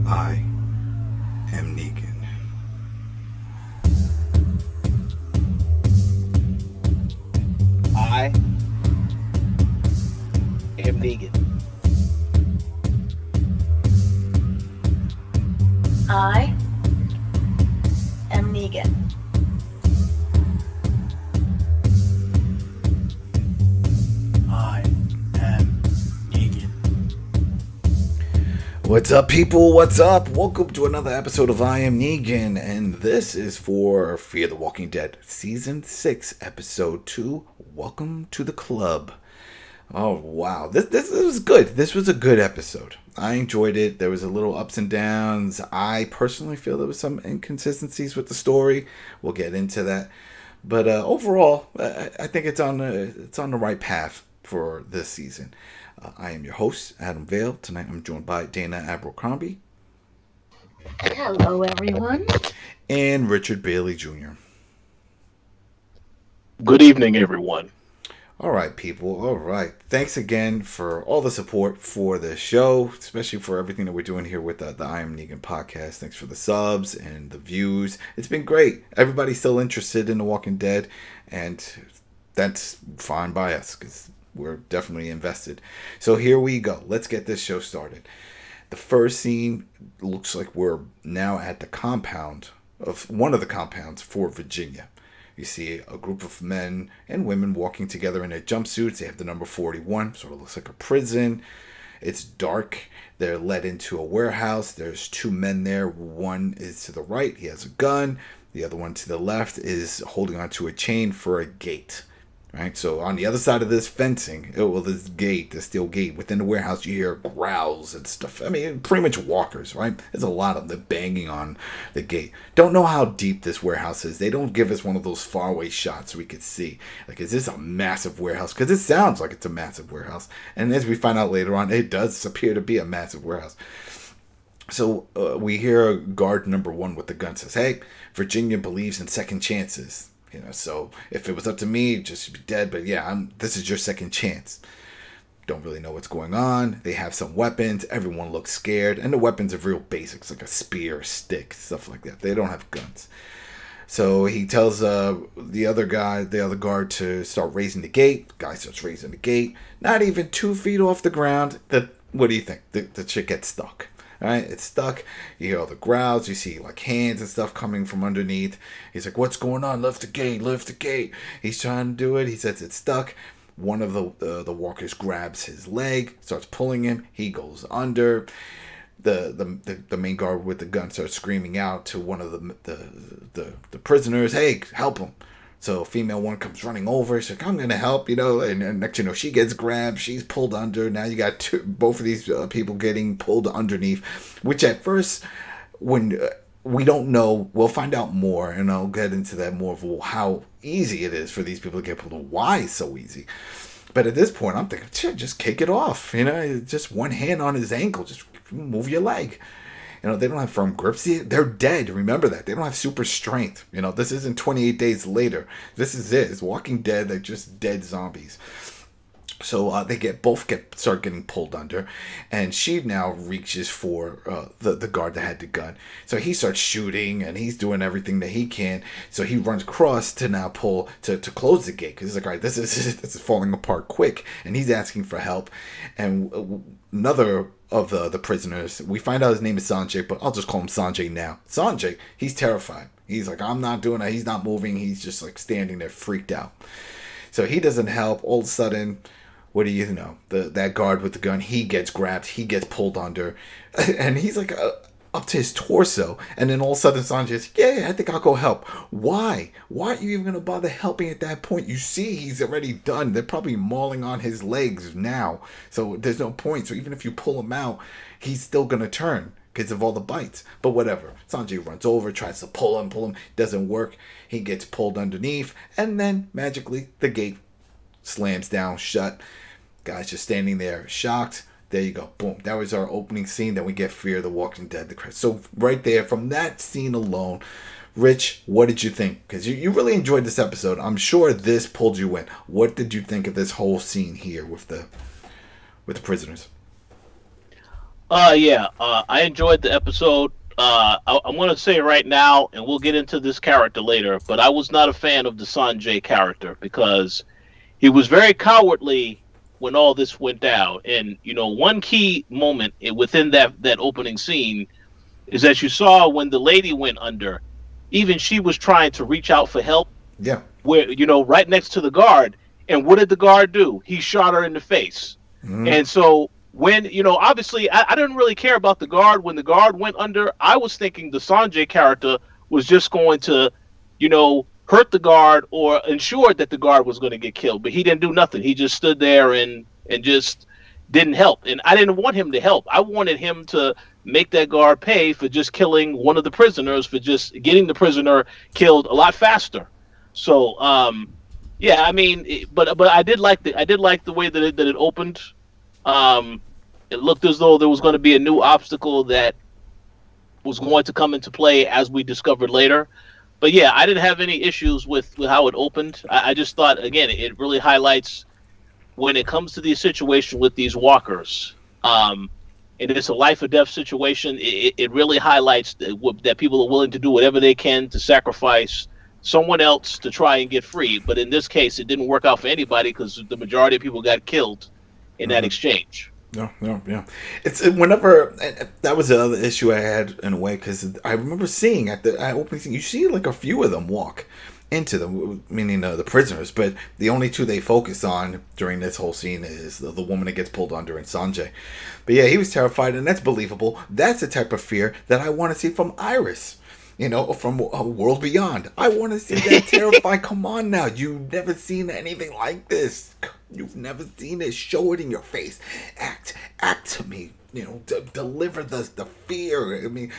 I am Negan. I am Negan. I am Negan. I am Negan. What's up, people? What's up? Welcome to another episode of I Am Negan, and this is for Fear the Walking Dead, Season 6, Episode 2, Welcome to the Club. Oh, wow. This was good. This was a good episode. I enjoyed it. There was a little ups and downs. I personally feel there was some inconsistencies with the story. We'll get into that. But overall, I think it's on the right path for this season. I am your host, Adam Vale. Tonight I'm joined by Dana Abercrombie. Hello, everyone. And Richard Bailey Jr. Good evening, everyone. All right, people. All right. Thanks again for all the support for the show, especially for everything that we're doing here with the I Am Negan podcast. Thanks for the subs and the views. It's been great. Everybody's still interested in The Walking Dead, and that's fine by us because we're definitely invested. So here we go. Let's get this show started. The first scene looks like we're now at the compound of one of the compounds for Virginia. You see a group of men and women walking together in their jumpsuits. They have the number 41, sort of looks like a prison. It's dark. They're led into a warehouse. There's two men there. One is to the right. He has a gun. The other one to the left is holding onto a chain for a gate. Right, so on the other side of this fencing, this gate, the steel gate, within the warehouse, you hear growls and stuff. I mean, pretty much walkers, right? There's a lot of them banging on the gate. Don't know how deep this warehouse is. They don't give us one of those faraway shots so we could see. Like, is this a massive warehouse? Because it sounds like it's a massive warehouse. And as we find out later on, it does appear to be a massive warehouse. So we hear guard number 1 with the gun says, "Hey, Virginia believes in second chances. You know, so if it was up to me, just be dead. But yeah, this is your second chance." Don't really know what's going on. They have some weapons. Everyone looks scared. And the weapons are real basics, like a spear, stick, stuff like that. They don't have guns. So he tells the other guard to start raising the gate. The guy starts raising the gate. Not even 2 feet off the ground. What do you think? The chick gets stuck. All right, it's stuck. You hear all the growls. You see like hands and stuff coming from underneath. He's like, "What's going on? Lift the gate, lift the gate." He's trying to do it. He says it's stuck. One of the walkers grabs his leg, starts pulling him. He goes under. The main guard with the gun starts screaming out to one of the prisoners, "Hey, help him!" So female one comes running over. She's like, "I'm going to help," and next she gets grabbed. She's pulled under. Now you got both of these people getting pulled underneath, which at first, when we don't know, we'll find out more, and I'll get into that more of how easy it is for these people to get pulled. Why it's so easy. But at this point, I'm thinking, just kick it off. Just one hand on his ankle. Just move your leg. They don't have firm grips. They're dead. Remember that. They don't have super strength. This isn't 28 days later. This is it. It's Walking Dead. They're just dead zombies. So they start getting pulled under, and she now reaches for the guard that had the gun. So he starts shooting, and he's doing everything that he can. So he runs across to now pull to close the gate, because he's like, "All right, this is falling apart quick," and he's asking for help. And another of the prisoners, we find out his name is Sanjay, but I'll just call him Sanjay now. Sanjay, he's terrified. He's like, "I'm not doing that." He's not moving. He's just like standing there freaked out. So he doesn't help. All of a sudden, what do you know? That guard with the gun, he gets grabbed. He gets pulled under. And he's like up to his torso. And then all of a sudden, Sanjay's, "Yeah, I think I'll go help." Why? Why are you even going to bother helping at that point? You see he's already done. They're probably mauling on his legs now. So there's no point. So even if you pull him out, he's still going to turn because of all the bites. But whatever. Sanjay runs over, tries to pull him. Doesn't work. He gets pulled underneath. And then, magically, the gate slams down shut. Guy's just standing there, shocked. There you go. Boom. That was our opening scene. Then we get Fear the Walking Dead. So right there, from that scene alone, Rich, what did you think? Because you really enjoyed this episode. I'm sure this pulled you in. What did you think of this whole scene here with the prisoners? I enjoyed the episode. I'm going to say right now, and we'll get into this character later, but I was not a fan of the Sanjay character because he was very cowardly when all this went down. And one key moment within that opening scene is that you saw when the lady went under. Even she was trying to reach out for help. Yeah. Where right next to the guard. And what did the guard do? He shot her in the face. And so when obviously I didn't really care about the guard when the guard went under. I was thinking the Sanjay character was just going to hurt the guard or ensure that the guard was going to get killed, but he didn't do nothing. He just stood there and just didn't help. And I didn't want him to help. I wanted him to make that guard pay for just killing one of the prisoners, for just getting the prisoner killed a lot faster. So yeah, I mean, but I did like the way that it opened. It looked as though there was going to be a new obstacle that was going to come into play, as we discovered later. But yeah, I didn't have any issues with how it opened. I just thought, again, it really highlights when it comes to the situation with these walkers. And it's a life or death situation. It really highlights that people are willing to do whatever they can to sacrifice someone else to try and get free. But in this case, it didn't work out for anybody because the majority of people got killed in that exchange. No, yeah. It's whenever that was the other issue I had in a way, because I remember seeing at the opening scene, you see like a few of them walk into them, meaning the prisoners, but the only two they focus on during this whole scene is the woman that gets pulled under and Sanjay. But yeah, he was terrified, and that's believable. That's the type of fear that I want to see from Iris. From a World Beyond. I want to see that terrified. Come on now. You've never seen anything like this. You've never seen it. Show it in your face. Act to me. Deliver the fear. I mean,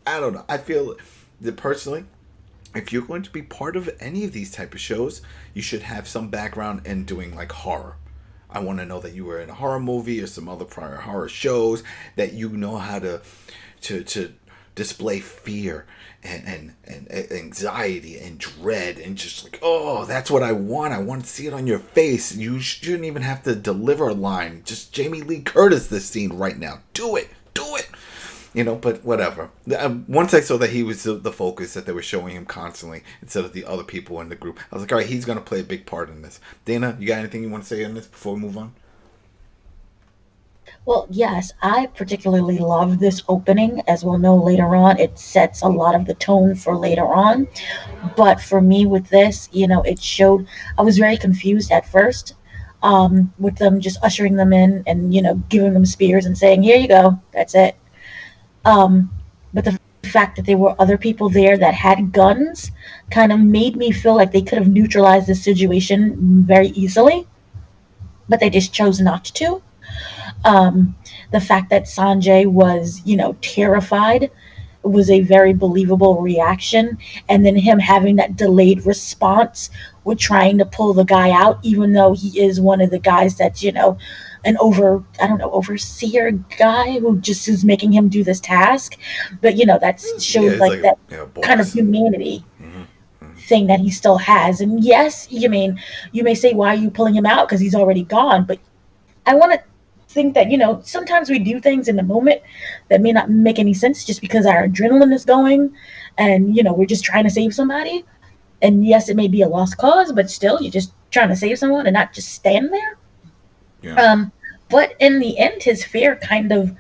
I don't know. I feel that personally, if you're going to be part of any of these type of shows, you should have some background in doing like horror. I want to know that you were in a horror movie or some other prior horror shows, that you know how to display fear and anxiety and dread, and just like, oh, that's what I want to see it on your face. You shouldn't even have to deliver a line. Just Jamie Lee Curtis this scene right now. Do it. But whatever. Once I saw that he was the focus, that they were showing him constantly instead of the other people in the group, I was like, all right, he's going to play a big part in this. Dana, you got anything you want to say on this before we move on? Well, yes, I particularly love this opening. As we'll know later on, it sets a lot of the tone for later on. But for me with this, it showed, I was very confused at first, with them just ushering them in and, giving them spears and saying, here you go, that's it. But the fact that there were other people there that had guns kind of made me feel like they could have neutralized the situation very easily, but they just chose not to. The fact that Sanjay was, terrified was a very believable reaction. And then him having that delayed response with trying to pull the guy out, even though he is one of the guys that's, an overseer guy who just is making him do this task. But, that shows that kind of humanity thing that he still has. And yes, you may say, why are you pulling him out? Because he's already gone. But I want to think that sometimes we do things in the moment that may not make any sense just because our adrenaline is going, and we're just trying to save somebody. And yes, it may be a lost cause, but still, you're just trying to save someone and not just stand there. Yeah. But in the end, his fear kind of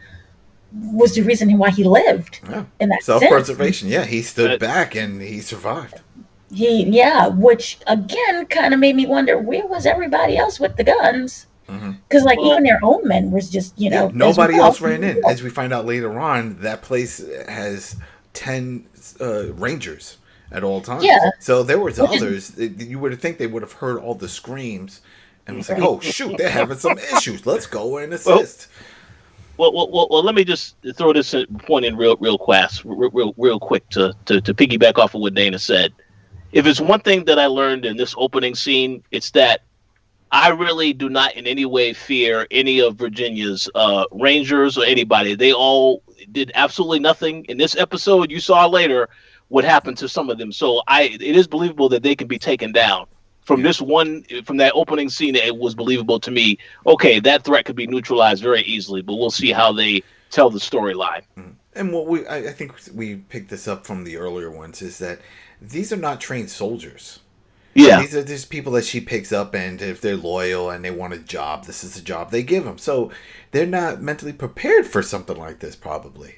was the reason why he lived. Yeah. In that self-preservation. Yeah, he stood back and he survived. Which again kind of made me wonder, where was everybody else with the guns? Because even their own men was just nobody else ran in. As we find out later on, that place has 10 rangers at all times. Yeah. So there was others. You would think they would have heard all the screams and was like, oh shoot, they're having some issues. Let's go and assist. Well, let me just throw this point in real quick to piggyback off of what Dana said. If it's one thing that I learned in this opening scene, it's that I really do not in any way fear any of Virginia's Rangers or anybody. They all did absolutely nothing. In this episode, you saw later what happened to some of them. So it is believable that they can be taken down. From that opening scene, it was believable to me. Okay, that threat could be neutralized very easily, but we'll see how they tell the storyline. And what I think we picked this up from the earlier ones is that these are not trained soldiers. Yeah. These are just people that she picks up, and if they're loyal and they want a job, this is the job they give them. So they're not mentally prepared for something like this, probably.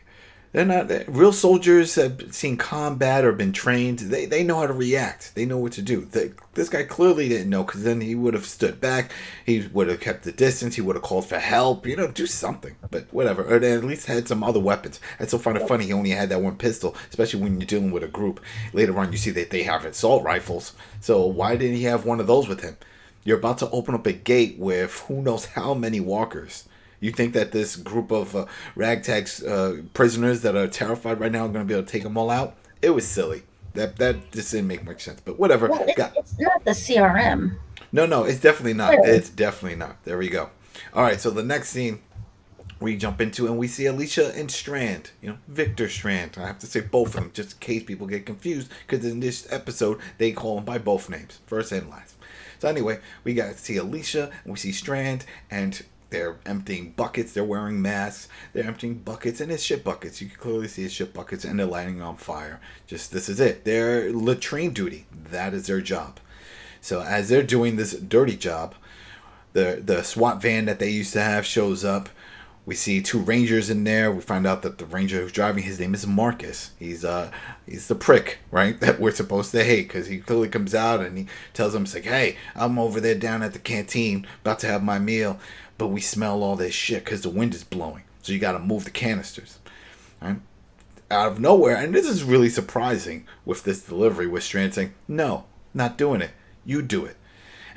They're not real soldiers have seen combat or been trained. They know how to react. They know what to do. This guy clearly didn't know, because then he would have stood back. He would have kept the distance. He would have called for help. Do something. But whatever. Or at least had some other weapons. That's so funny. He only had that one pistol, especially when you're dealing with a group. Later on, you see that they have assault rifles. So why didn't he have one of those with him? You're about to open up a gate with who knows how many walkers. You think that this group of ragtag prisoners that are terrified right now are going to be able to take them all out? It was silly. That just didn't make much sense. But whatever. Well, it's not the CRM. No, it's definitely not. Really? It's definitely not. There we go. All right, so the next scene we jump into, and we see Alicia and Strand. Victor Strand. I have to say both of them, just in case people get confused, because in this episode, they call them by both names, first and last. So anyway, we got to see Alicia, and we see Strand, and they're emptying buckets. They're wearing masks. They're emptying buckets, and it's shit buckets. You can clearly see it's shit buckets, and they're lighting on fire. This is it. They're latrine duty. That is their job. So as they're doing this dirty job, the SWAT van that they used to have shows up. We see two rangers in there. We find out that the ranger who's driving, his name is Marcus. He's the prick, right, that we're supposed to hate, because he clearly comes out and he tells them, it's like, hey, I'm over there down at the canteen about to have my meal, but we smell all this shit because the wind is blowing. So you got to move the canisters. Right? Out of nowhere, and this is really surprising with this delivery, with Strand saying, no, not doing it. You do it.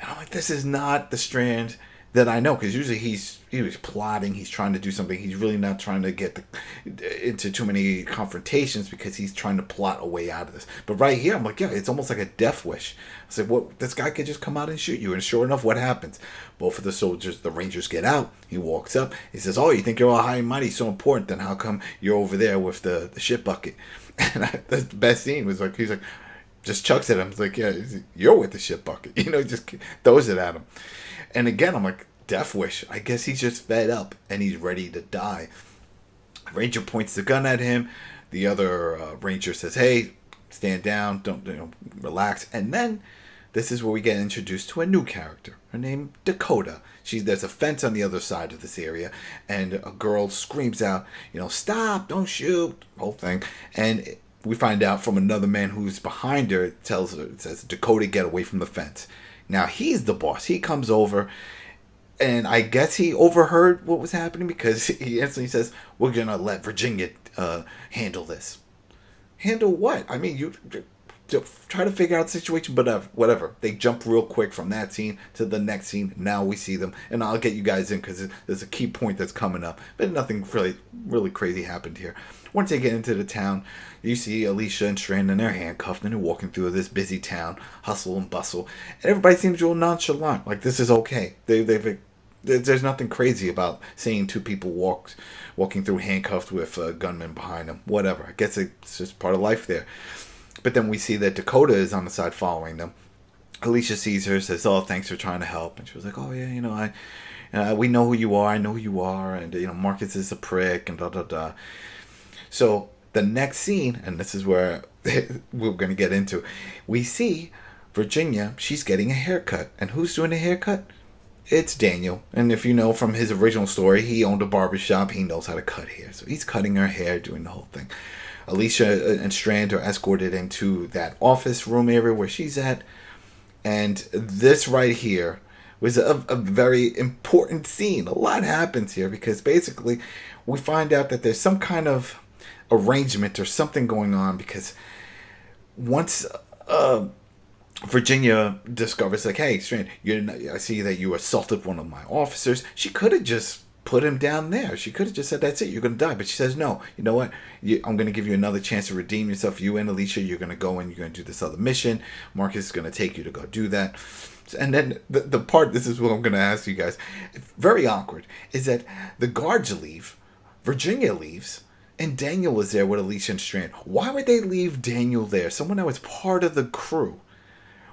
And I'm like, this is not the Strand that I know, because usually he was plotting, he's trying to do something, he's really not trying to get into too many confrontations, because he's trying to plot a way out of this. But right here, I'm like, yeah, it's almost like a death wish. I said, well, this guy could just come out and shoot you, and sure enough, what happens? Both of the soldiers, the rangers, get out. He walks up, he says, oh, you think you're all high and mighty, so important, then how come you're over there with the shit bucket? And the best scene was like, he's like, just chucks at him. It's like, yeah, you're with the shit bucket. Just throws it at him. And again, I'm like, death wish. I guess he's just fed up and he's ready to die. Ranger points the gun at him. The other ranger says, hey, stand down, don't relax. And then this is where we get introduced to a new character. Her name, Dakota. There's a fence on the other side of this area, and a girl screams out, stop, don't shoot, whole thing. And we find out from another man who's behind her, it says, Dakota, get away from the fence. Now, he's the boss. He comes over, and I guess he overheard what was happening, because he instantly says, we're going to let Virginia handle this. Handle what? I mean, you try to figure out the situation, but whatever. They jump real quick from that scene to the next scene. Now we see them, and I'll get you guys in, because there's a key point that's coming up. But nothing really crazy happened here. Once they get into the town, you see Alicia and Strand, and they're handcuffed, and they're walking through this busy town, hustle and bustle, and everybody seems real nonchalant, like this is okay. There's nothing crazy about seeing two people walking through handcuffed with a gunman behind them. Whatever. I guess it's just part of life there. But then we see that Dakota is on the side following them. Alicia sees her, says, oh, thanks for trying to help. And she was like, oh, yeah, we know who you are. I know who you are. And, Marcus is a prick and da-da-da. So the next scene, and this is where we're going to get into, we see Virginia, she's getting a haircut. And who's doing the haircut? It's Daniel. And if you know from his original story, he owned a barbershop. He knows how to cut hair. So he's cutting her hair, doing the whole thing. Alicia and Strand are escorted into that office room area where she's at. And this right here was a very important scene. A lot happens here, because basically we find out that there's some kind of arrangement or something going on, because once Virginia discovers, like, hey, Strand, I see that you assaulted one of my officers. She could have just put him down there. She could have just said, that's it, you're going to die. But she says, no, you know what? I'm going to give you another chance to redeem yourself. You and Alicia, you're going to go and you're going to do this other mission. Marcus is going to take you to go do that. And then the part, this is what I'm going to ask you guys, very awkward, is that the guards leave, Virginia leaves, and Daniel is there with Alicia and Strand. Why would they leave Daniel there? Someone that was part of the crew.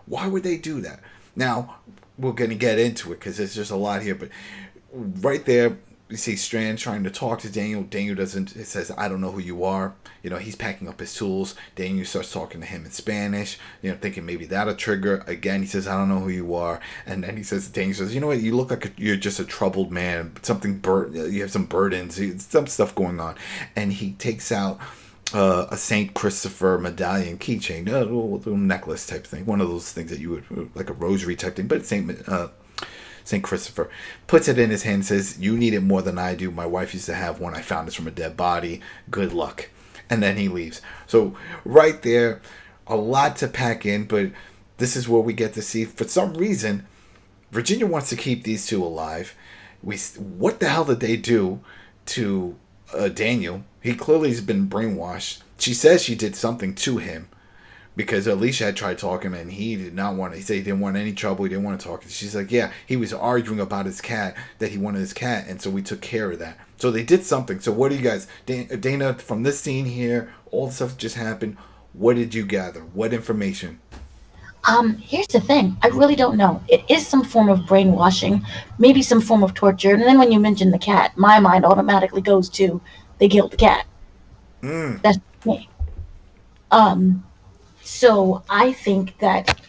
Why would they do that? Now, we're going to get into it, because there's just a lot here, but right there, you see Strand trying to talk to Daniel. Daniel doesn't. It says, "I don't know who you are." He's packing up his tools. Daniel starts talking to him in Spanish. Thinking maybe that'll trigger. Again, he says, "I don't know who you are." And then Daniel says, "You know what? You look like you're just a troubled man. You have some burdens. Some stuff going on." And he takes out a Saint Christopher medallion keychain, a little necklace type thing. One of those things that you would, like a rosary type thing, but St. Christopher, puts it in his hand and says, "You need it more than I do. My wife used to have one. I found this from a dead body. Good luck." And then he leaves. So right there, a lot to pack in, but this is where we get to see, for some reason, Virginia wants to keep these two alive. What the hell did they do to Daniel? He clearly has been brainwashed. She says she did something to him, because Alicia had tried talking to him and he did not want to. He said he didn't want any trouble. He didn't want to talk. She's like, yeah, he was arguing about his cat, that he wanted his cat, and so we took care of that. So they did something. So what do you guys, Dana, from this scene here, all the stuff that just happened, what did you gather? What information? Here's the thing. I really don't know. It is some form of brainwashing, maybe some form of torture. And then when you mention the cat, my mind automatically goes to they killed the cat. That's me. So I think that,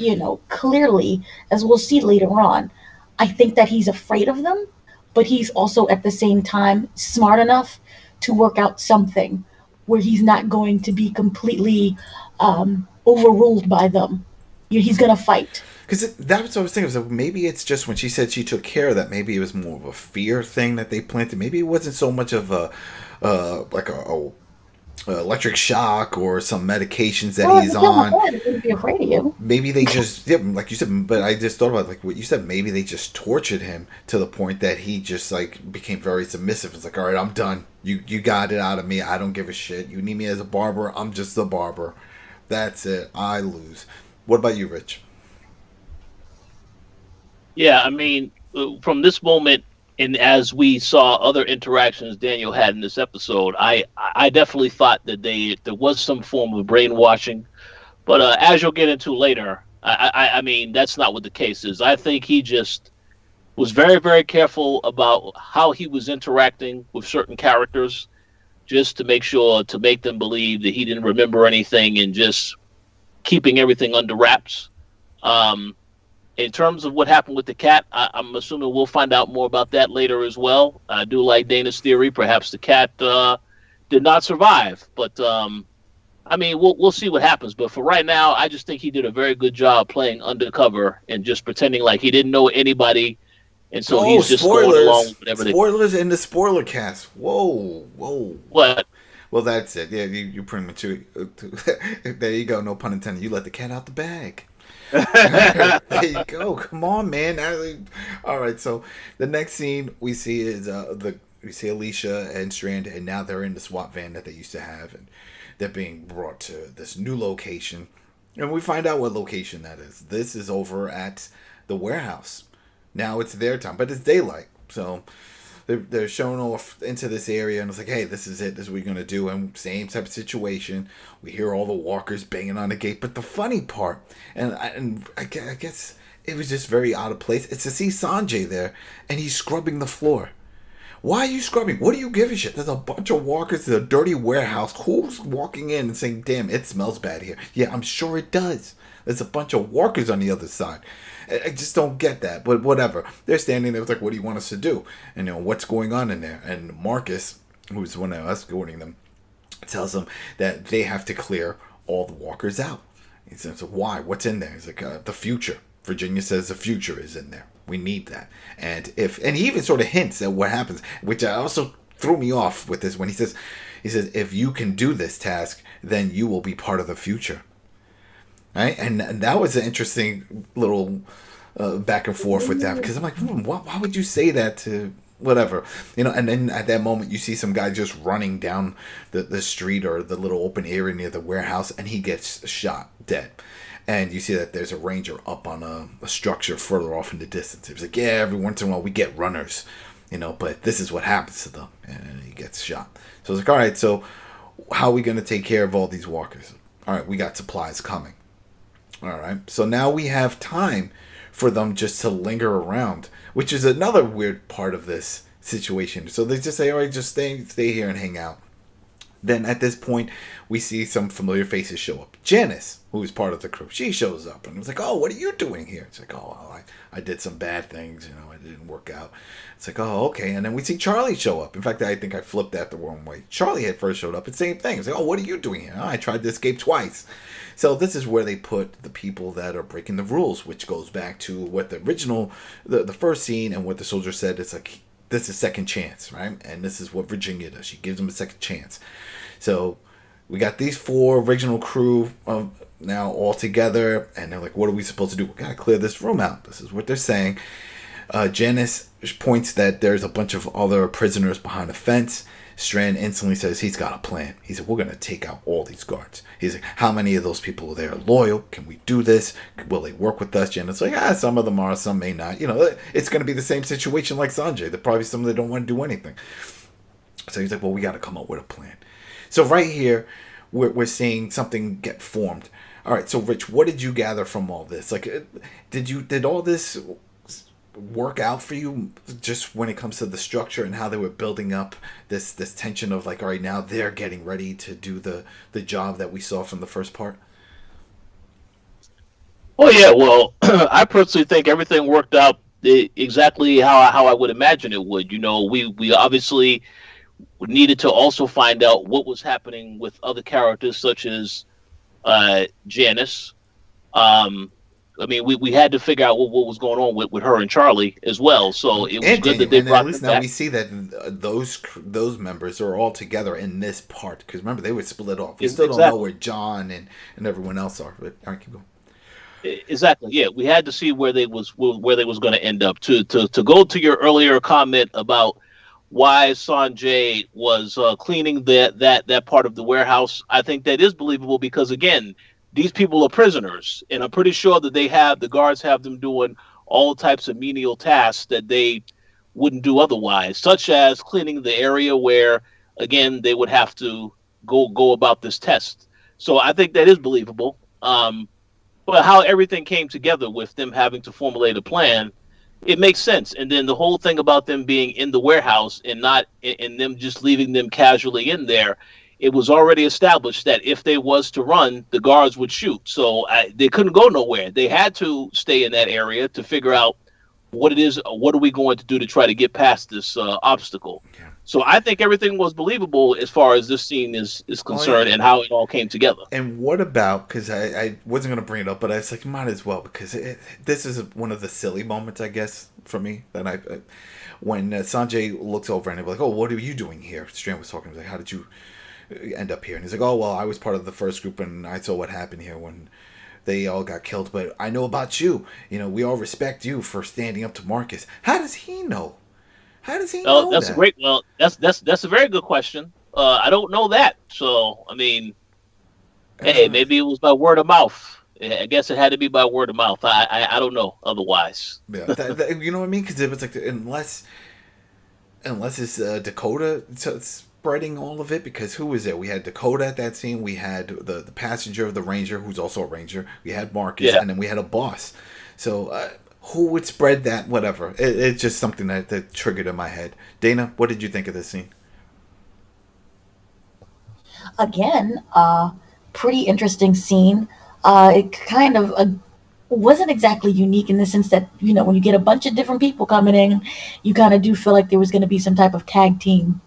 clearly, as we'll see later on, I think that he's afraid of them, but he's also at the same time smart enough to work out something where he's not going to be completely overruled by them. He's going to fight. Because that's what I was thinking. Maybe it's just when she said she took care of that, maybe it was more of a fear thing that they planted. Maybe it wasn't so much of a electric shock or some medications that he's on. They'd be afraid of you. Maybe they just, like you said, but I just thought about like what you said. Maybe they just tortured him to the point that he just became very submissive. It's like, all right, I'm done. You got it out of me. I don't give a shit. You need me as a barber. I'm just a barber. That's it. I lose. What about you, Rich? Yeah, I mean, from this moment, and as we saw other interactions Daniel had in this episode, I definitely thought that there was some form of brainwashing. But as you'll get into later, I mean, that's not what the case is. I think he just was very, very careful about how he was interacting with certain characters, just to make sure to make them believe that he didn't remember anything, and just keeping everything under wraps. In terms of what happened with the cat, I'm assuming we'll find out more about that later as well. I do like Dana's theory. Perhaps the cat did not survive, but I mean, we'll see what happens. But for right now, I just think he did a very good job playing undercover and just pretending like he didn't know anybody, and so he's just going along with whatever. Spoilers in the spoiler cast. Whoa. What? Well, that's it. Yeah, you pretty much. There you go. No pun intended. You let the cat out the bag. There you go. Come on, man. All right. So the next scene we see is we see Alicia and Strand, and now they're in the SWAT van that they used to have, and they're being brought to this new location, and we find out what location that is. This is over at the warehouse. Now it's their time, but it's daylight, so they're shown off into this area, and it's like, hey, this is it. This is what you're gonna do. And same type of situation. We hear all the walkers banging on the gate. But the funny part, and I guess it was just very out of place, is to see Sanjay there, and he's scrubbing the floor. Why are you scrubbing? What do you give a shit? There's a bunch of walkers in a dirty warehouse. Who's walking in and saying, damn, it smells bad here? Yeah, I'm sure it does. There's a bunch of walkers on the other side. I just don't get that, but whatever. They're standing there, like, what do you want us to do? And what's going on in there? And Marcus, who's one of us escorting them, tells them that they have to clear all the walkers out. He says, why? What's in there? He's like, the future. Virginia says the future is in there. We need that. And he even sort of hints at what happens, which also threw me off with this when he says, if you can do this task, then you will be part of the future. Right? And that was an interesting little back and forth with that, because I'm like, why would you say that to whatever? And then at that moment you see some guy just running down the street or the little open area near the warehouse, and he gets shot dead. And you see that there's a ranger up on a structure further off in the distance. He's like, yeah, every once in a while we get runners, but this is what happens to them. And he gets shot. So it's like, all right, so how are we going to take care of all these walkers? All right, we got supplies coming. All right, so now we have time for them just to linger around, which is another weird part of this situation. So they just say, all right, just stay here and hang out. Then at this point, we see some familiar faces show up. Janice, who is part of the crew, she shows up and was like, "Oh, what are you doing here?" It's like, "Oh, well, I did some bad things, it didn't work out." It's like, "Oh, okay." And then we see Charlie show up. In fact, I think I flipped that the wrong way. Charlie had first showed up, and same thing. It's like, "Oh, what are you doing here?" "Oh, I tried to escape twice." So this is where they put the people that are breaking the rules, which goes back to what the original, the first scene, and what the soldier said. It's like, this is second chance, right? And this is what Virginia does. She gives them a second chance. So we got these 4 original crew now all together, and they're like, what are we supposed to do? We got to clear this room out. This is what they're saying. Janice points that there's a bunch of other prisoners behind a fence. Strand instantly says he's got a plan. He said, we're going to take out all these guards. He's like, how many of those people are there loyal? Can we do this? Will they work with us? Janice's like, some of them are, some may not. It's going to be the same situation like Sanjay. There probably some that don't want to do anything. So he's like, well, we got to come up with a plan. So right here, we're seeing something get formed. All right, so Rich, what did you gather from all this? Like, did all this work out for you just when it comes to the structure and how they were building up this tension of like, all right, now they're getting ready to do the job that we saw from the first part? Oh yeah, well, I personally think everything worked out exactly how I would imagine it would. We obviously needed to also find out what was happening with other characters such as Janice. We had to figure out what was going on with her and Charlie as well. So it was good that they brought them back. Now we see that those members are all together in this part, because remember they were split off. We still don't know where John and everyone else are. But all right, keep going. Exactly. Yeah, we had to see where they was going to end up. To go to your earlier comment about why Sanjay was cleaning that part of the warehouse, I think that is believable because, again, these people are prisoners, and I'm pretty sure that the guards have them doing all types of menial tasks that they wouldn't do otherwise, such as cleaning the area where, again, they would have to go about this test. So I think that is believable. But how everything came together with them having to formulate a plan, it makes sense. And then the whole thing about them being in the warehouse and not in them just leaving them casually in there, it was already established that if they was to run, the guards would shoot. So they couldn't go nowhere. They had to stay in that area to figure out what are we going to do to try to get past this obstacle. Yeah. So I think everything was believable as far as this scene is concerned, and how it all came together. And what about, because I wasn't going to bring it up, but I was like, might as well, because this is one of the silly moments, I guess, for me, that when Sanjay looks over and he's like, oh, what are you doing here? Strand was talking, he was like, how did you end up here? And he's like, oh, well, I was part of the first group and I saw what happened here when they all got killed, but I know about you. We all respect you for standing up to Marcus. How does he know? How does he know that's that? That's a very good question. I don't know that. So, hey, maybe it was by word of mouth. I guess it had to be by word of mouth. I don't know otherwise. Yeah, you know what I mean? Because it was like, unless it's Dakota spreading all of it, because who was there? We had Dakota at that scene. We had the passenger of the Ranger, who's also a Ranger. We had Marcus, and then we had a boss. So who would spread that? Whatever. It's just something that triggered in my head. Dana, what did you think of this scene? Again, pretty interesting scene. It kind of wasn't exactly unique in the sense that, when you get a bunch of different people coming in, you kind of do feel like there was going to be some type of tag team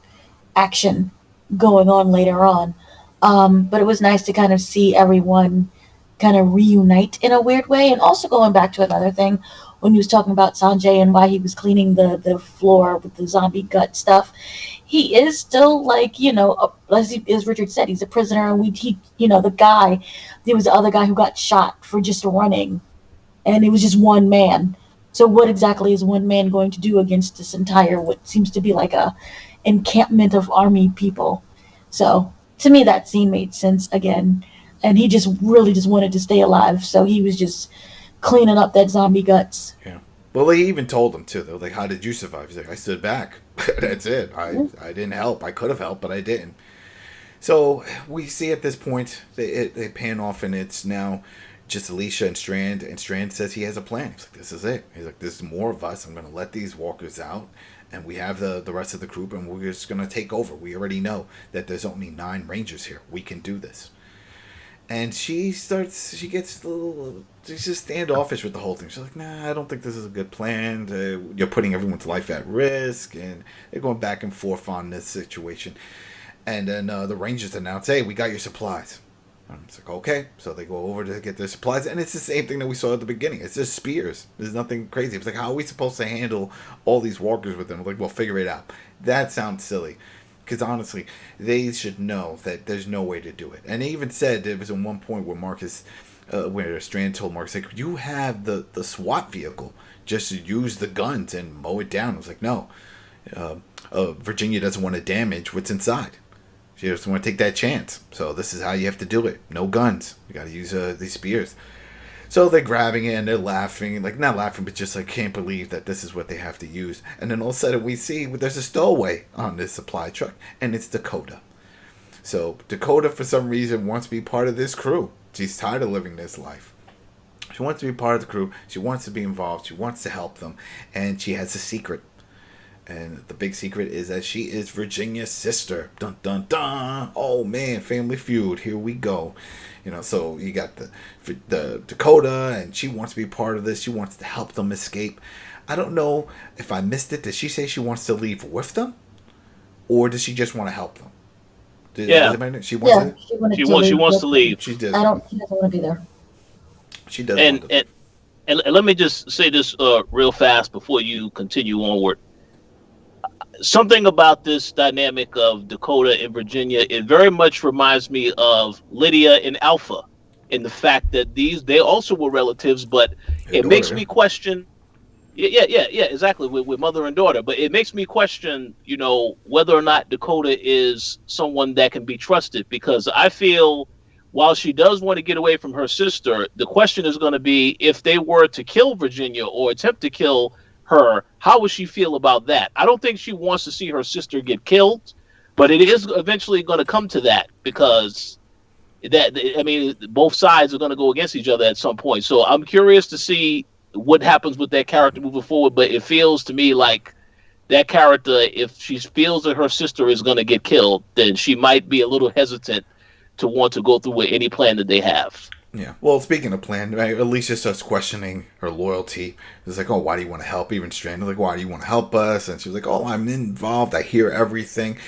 action going on later on. But it was nice to kind of see everyone kind of reunite in a weird way. And also going back to another thing, when he was talking about Sanjay and why he was cleaning the floor with the zombie gut stuff, he is still like, as Richard said, he's a prisoner. And there was the other guy who got shot for just running, and it was just one man. So what exactly is one man going to do against this entire, what seems to be like a encampment of army people? So to me, that scene made sense again. And he just really just wanted to stay alive. So he was just cleaning up that zombie guts. Yeah. Well, they even told him too. They were like, how did you survive? He's like, I stood back. That's it. I didn't help. I could have helped, but I didn't. So we see at this point, they pan off, and it's now just Alicia and Strand says he has a plan. He's like, this is it. He's like, there's more of us. I'm going to let these walkers out, and we have the rest of the group, and we're just going to take over. We already know that there's only 9 Rangers here. We can do this. And she's just standoffish with the whole thing. She's like, nah, I don't think this is a good plan. You're putting everyone's life at risk. And they're going back and forth on this situation. And then the Rangers announce, hey, we got your supplies. And it's like, okay. So they go over to get their supplies. And it's the same thing that we saw at the beginning. It's just spears. There's nothing crazy. It's like, how are we supposed to handle all these walkers with them? Like, well, figure it out. That sounds silly. Because honestly, they should know that there's no way to do it. And they even said there was at one point where where Strand told Marcus, like, you have the SWAT vehicle, just to use the guns and mow it down. I was like, no. Virginia doesn't want to damage what's inside. She doesn't want to take that chance. So this is how you have to do it. No guns. You got to use these spears. So they're grabbing it and they're laughing. Like, not laughing, but just like, can't believe that this is what they have to use. And then all of a sudden we see there's a stowaway on this supply truck. And it's Dakota. So Dakota, for some reason, wants to be part of this crew. She's tired of living this life. She wants to be part of the crew. She wants to be involved. She wants to help them. And she has a secret. And the big secret is that she is Virginia's sister. Dun, dun, dun. Oh, man. Family Feud. Here we go. You know, so you got the Dakota, and she wants to be part of this. She wants to help them escape. I don't know if I missed it. Did she say she wants to leave with them? Or does she just want to help them? She wants to leave. She doesn't want to be there. She does. And let me just say this real fast before you continue onward. Something about this dynamic of Dakota and Virginia, it very much reminds me of Lydia and Alpha, in the fact that they also were relatives, but it makes me question. Yeah, exactly, with mother and daughter. But it makes me question, whether or not Dakota is someone that can be trusted, because I feel while she does want to get away from her sister, the question is going to be, if they were to kill Virginia or attempt to kill her, how would she feel about that? I don't think she wants to see her sister get killed, but it is eventually going to come to that, because both sides are going to go against each other at some point. So I'm curious to see what happens with that character moving forward, but it feels to me like that character, if she feels that her sister is going to get killed, then she might be a little hesitant to want to go through with any plan that they have. Yeah. Well, speaking of plan, right, Alicia starts questioning her loyalty. It's like, oh, why do you want to help? Even Strand was like, why do you want to help us? And she was like, oh, I'm involved. I hear everything.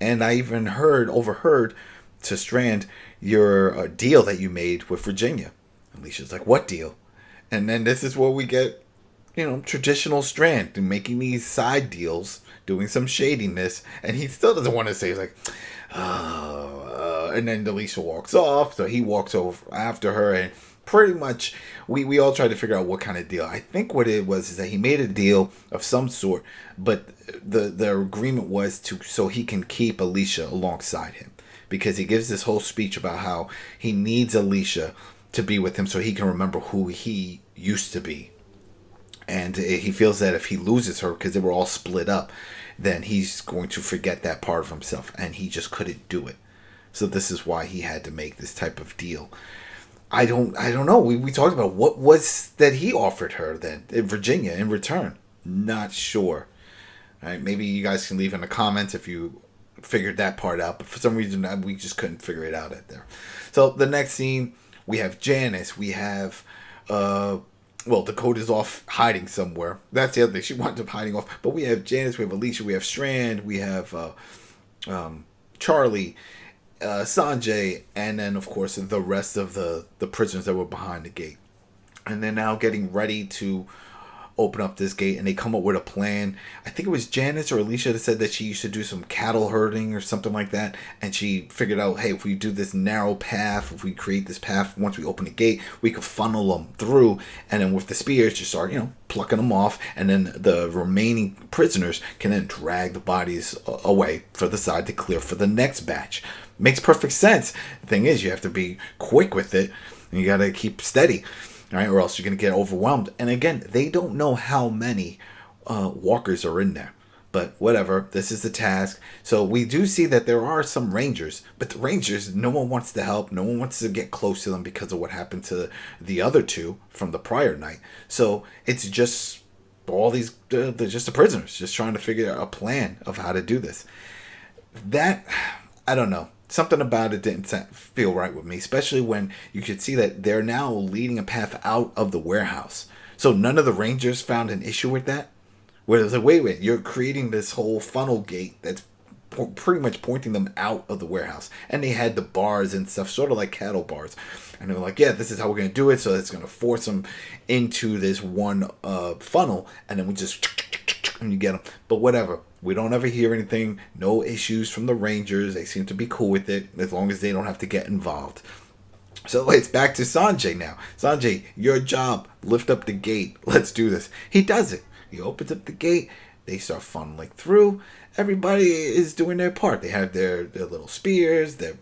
And I even overheard to Strand your deal that you made with Virginia. Alicia's like, what deal? And then this is where we get, traditional Strand making these side deals, doing some shadiness. And he still doesn't want to say, he's like, and then Alicia walks off, so he walks over after her, and pretty much we all tried to figure out what kind of deal. I think what it was is that he made a deal of some sort, but the agreement was so he can keep Alicia alongside him, because he gives this whole speech about how he needs Alicia to be with him so he can remember who he used to be. And he feels that if he loses her, because they were all split up, then he's going to forget that part of himself, and he just couldn't do it. So this is why he had to make this type of deal. I don't know. We talked about what was that he offered her then, Virginia, in return. Not sure. All right, maybe you guys can leave in the comments if you figured that part out. But for some reason, we just couldn't figure it out at there. So the next scene, we have Janice. We have, Dakota's off hiding somewhere. That's the other thing. She wound up hiding off. But we have Janice. We have Alicia. We have Strand. We have Charlie. Sanjay, and then of course the rest of the prisoners that were behind the gate. And they're now getting ready to open up this gate, and they come up with a plan. I think it was Janice or Alicia that said that she used to do some cattle herding or something like that, and she figured out, hey, if we do this narrow path, if we create this path, once we open the gate, we could funnel them through, and then with the spears just start plucking them off, and then the remaining prisoners can then drag the bodies away for the side to clear for the next batch. Makes perfect sense. The thing is, you have to be quick with it, and you got to keep steady. All right, or else you're going to get overwhelmed. And again, they don't know how many walkers are in there. But whatever, this is the task. So we do see that there are some Rangers, but the Rangers, no one wants to help. No one wants to get close to them because of what happened to the other two from the prior night. So it's just all these, they're just the prisoners, just trying to figure out a plan of how to do this. That, I don't know. Something about it didn't feel right with me, especially when you could see that they're now leading a path out of the warehouse. So none of the Rangers found an issue with that. Where it was like, wait, you're creating this whole funnel gate that's pretty much pointing them out of the warehouse. And they had the bars and stuff, sort of like cattle bars. And they were like, yeah, this is how we're going to do it. So it's going to force them into this one funnel. And then we just, and you get them. But whatever. We don't ever hear anything. No issues from the Rangers. They seem to be cool with it as long as they don't have to get involved. So it's back to Sanjay now. Sanjay, your job. Lift up the gate. Let's do this. He does it. He opens up the gate. They start funneling through. Everybody is doing their part. They have their little spears. They're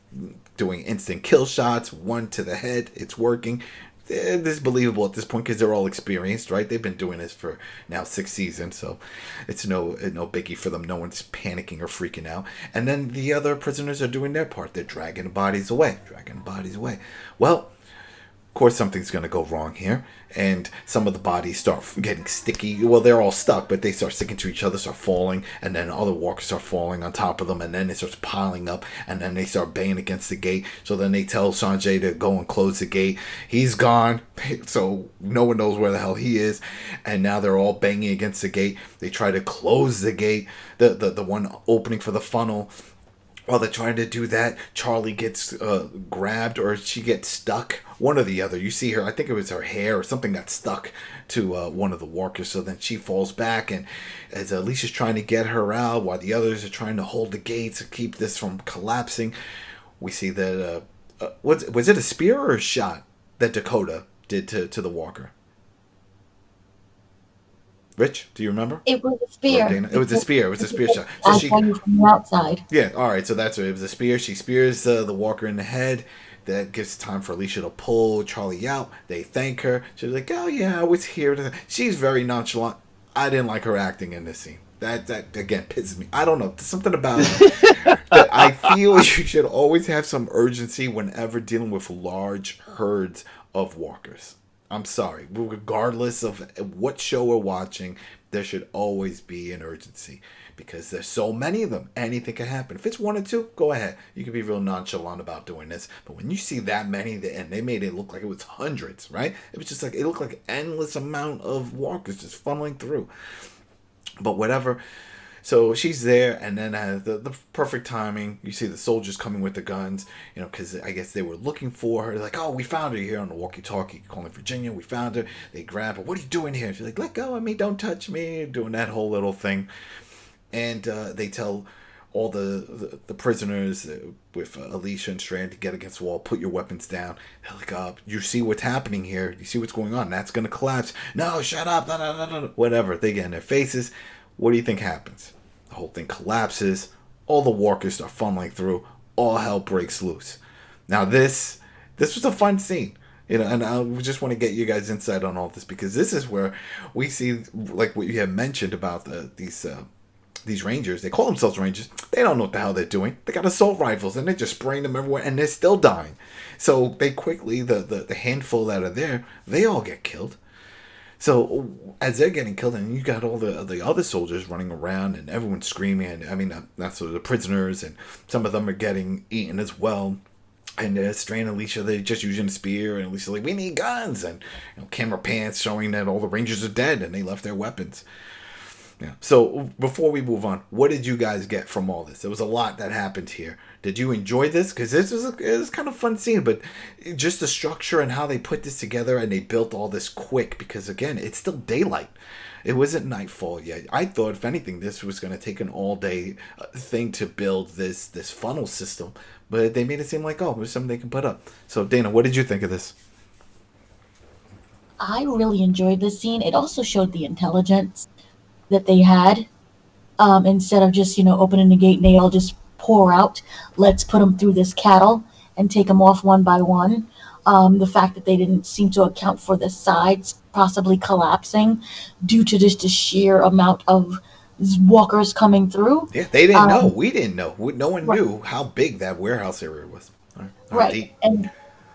doing instant kill shots. One to the head. It's working. This is believable at this point because they're all experienced, right? They've been doing this for now 6 seasons, so it's no biggie for them. No one's panicking or freaking out. And then the other prisoners are doing their part. They're dragging bodies away. Well, of course something's going to go wrong here, and some of the bodies start getting sticky. Well, they're all stuck, but they start sticking to each other, start falling, and then other walkers start falling on top of them, and then it starts piling up, and then they start banging against the gate. So then they tell Sanjay to go and close the gate. He's gone, so no one knows where the hell he is, and now they're all banging against the gate. They try to close the gate, the one opening for the funnel. While they're trying to do that, Charlie gets grabbed, or she gets stuck. One or the other. You see her, I think it was her hair or something got stuck to one of the walkers. So then she falls back, and as Alicia's trying to get her out, while the others are trying to hold the gates to keep this from collapsing, we see that, was it a spear or a shot that Dakota did to the walker? Rich, do you remember? It was a spear. It was a spear. It was a spear shot. So she from the outside. Yeah, all right. So that's what it was, a spear. She spears the walker in the head. That gives time for Alicia to pull Charlie out. They thank her. She's like, "Oh yeah, I was here." She's very nonchalant. I didn't like her acting in this scene. That again pisses me. I don't know. There's something about it that I feel you should always have some urgency whenever dealing with large herds of walkers. I'm sorry. Regardless of what show we're watching, there should always be an urgency because there's so many of them. Anything can happen. If it's one or two, go ahead. You can be real nonchalant about doing this. But when you see that many, and they made it look like it was hundreds, right? It was just like, it looked like an endless amount of walkers just funneling through. But whatever. So she's there, and then the perfect timing, you see the soldiers coming with the guns, because I guess they were looking for her. They're like, oh, we found her here on the walkie-talkie, calling Virginia. We found her. They grab her. What are you doing here? She's like, let go of me. Don't touch me. Doing that whole little thing. And they tell all the prisoners with Alicia and Strand to get against the wall, put your weapons down. They're like, you see what's happening here. You see what's going on. That's going to collapse. No, shut up. No. Whatever. They get in their faces. What do you think happens? The whole thing collapses. All the walkers start funneling through. All hell breaks loose. Now this was a fun scene. And I just want to get you guys' insight on all this because this is where we see, like what you have mentioned about these Rangers. They call themselves Rangers. They don't know what the hell they're doing. They got assault rifles and they're just spraying them everywhere and they're still dying. So they quickly, the handful that are there, they all get killed. So as they're getting killed, and you got all the other soldiers running around, and everyone's screaming. And I mean, that's the prisoners, and some of them are getting eaten as well. And Strand and Alicia, they're just using a spear, and Alicia's like, "We need guns!" And camera pans showing that all the Rangers are dead, and they left their weapons. Yeah. So before we move on, what did you guys get from all this? There was a lot that happened here. Did you enjoy this? Because this was kind of fun scene, but just the structure and how they put this together and they built all this quick because, again, it's still daylight. It wasn't nightfall yet. I thought, if anything, this was going to take an all-day thing to build this funnel system, but they made it seem like, it was something they can put up. So, Dana, what did you think of this? I really enjoyed this scene. It also showed the intelligence that they had. Instead of just, opening the gate and they all just pour out, let's put them through this cattle and take them off one by one. The fact that they didn't seem to account for the sides possibly collapsing due to just the sheer amount of walkers coming through. Yeah, they didn't know. We didn't know. No one Right. knew how big that warehouse area was. Or how Right. deep.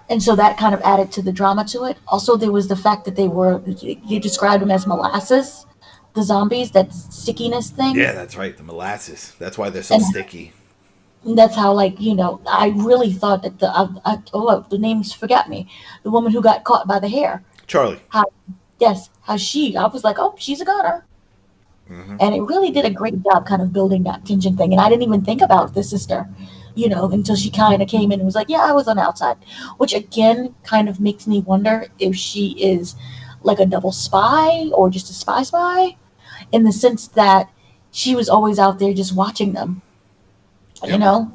And so that kind of added to the drama to it. Also, there was the fact that you described them as molasses, the zombies, that stickiness thing. Yeah, that's right. The molasses. That's why they're so And sticky. that's how, like, I really thought that the names forgot me. The woman who got caught by the hair. Charlie. Yes, I was like, oh, she's a goner. Mm-hmm. And it really did a great job kind of building that tension thing. And I didn't even think about the sister, until she kind of came in and was like, yeah, I was on the outside. Which again kind of makes me wonder if she is like a double spy or just a spy, in the sense that she was always out there just watching them, Yep.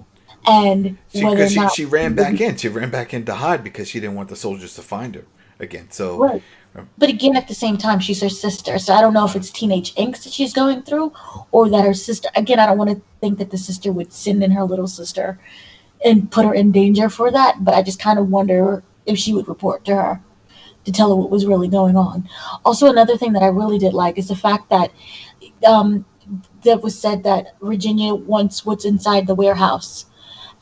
and whether or Because not. she ran back in. She ran back in to hide because she didn't want the soldiers to find her again. So, Right. But again, at the same time, she's her sister. So I don't know if it's teenage angst that she's going through, or that her sister. Again, I don't want to think that the sister would send in her little sister and put her in danger for that. But I just kind of wonder if she would report to her to tell her what was really going on. Also, another thing that I really did like is the fact that um, that was said that Virginia wants what's inside the warehouse,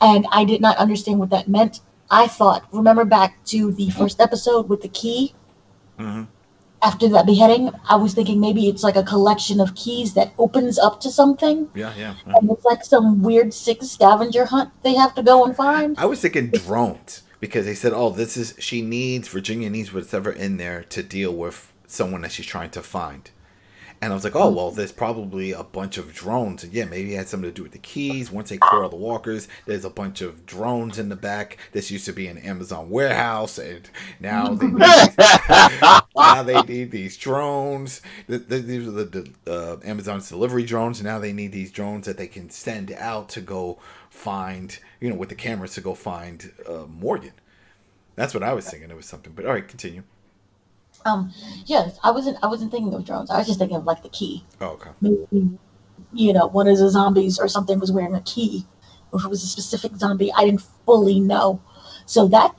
and I did not understand what that meant. I thought, remember back to the first episode with the key. mm-hmm. After that beheading, I was thinking maybe it's like a collection of keys that opens up to something. Yeah. And it's like some weird sick scavenger hunt they have to go and find. I was thinking drones because they said, "Oh, Virginia needs whatever in there to deal with someone that she's trying to find." And I was like, "Oh, well, there's probably a bunch of drones." And yeah, maybe it had something to do with the keys. Once they clear all the walkers, there's a bunch of drones in the back. This used to be an Amazon warehouse, and now they need these drones. These are the Amazon's delivery drones. And now they need these drones that they can send out to go find, with the cameras to go find Morgan. That's what I was thinking. It was something. But all right, continue. Yes, I wasn't thinking of drones. I was just thinking of like the key. Oh, okay. Maybe, one of the zombies or something was wearing a key. Or if it was a specific zombie, I didn't fully know. So that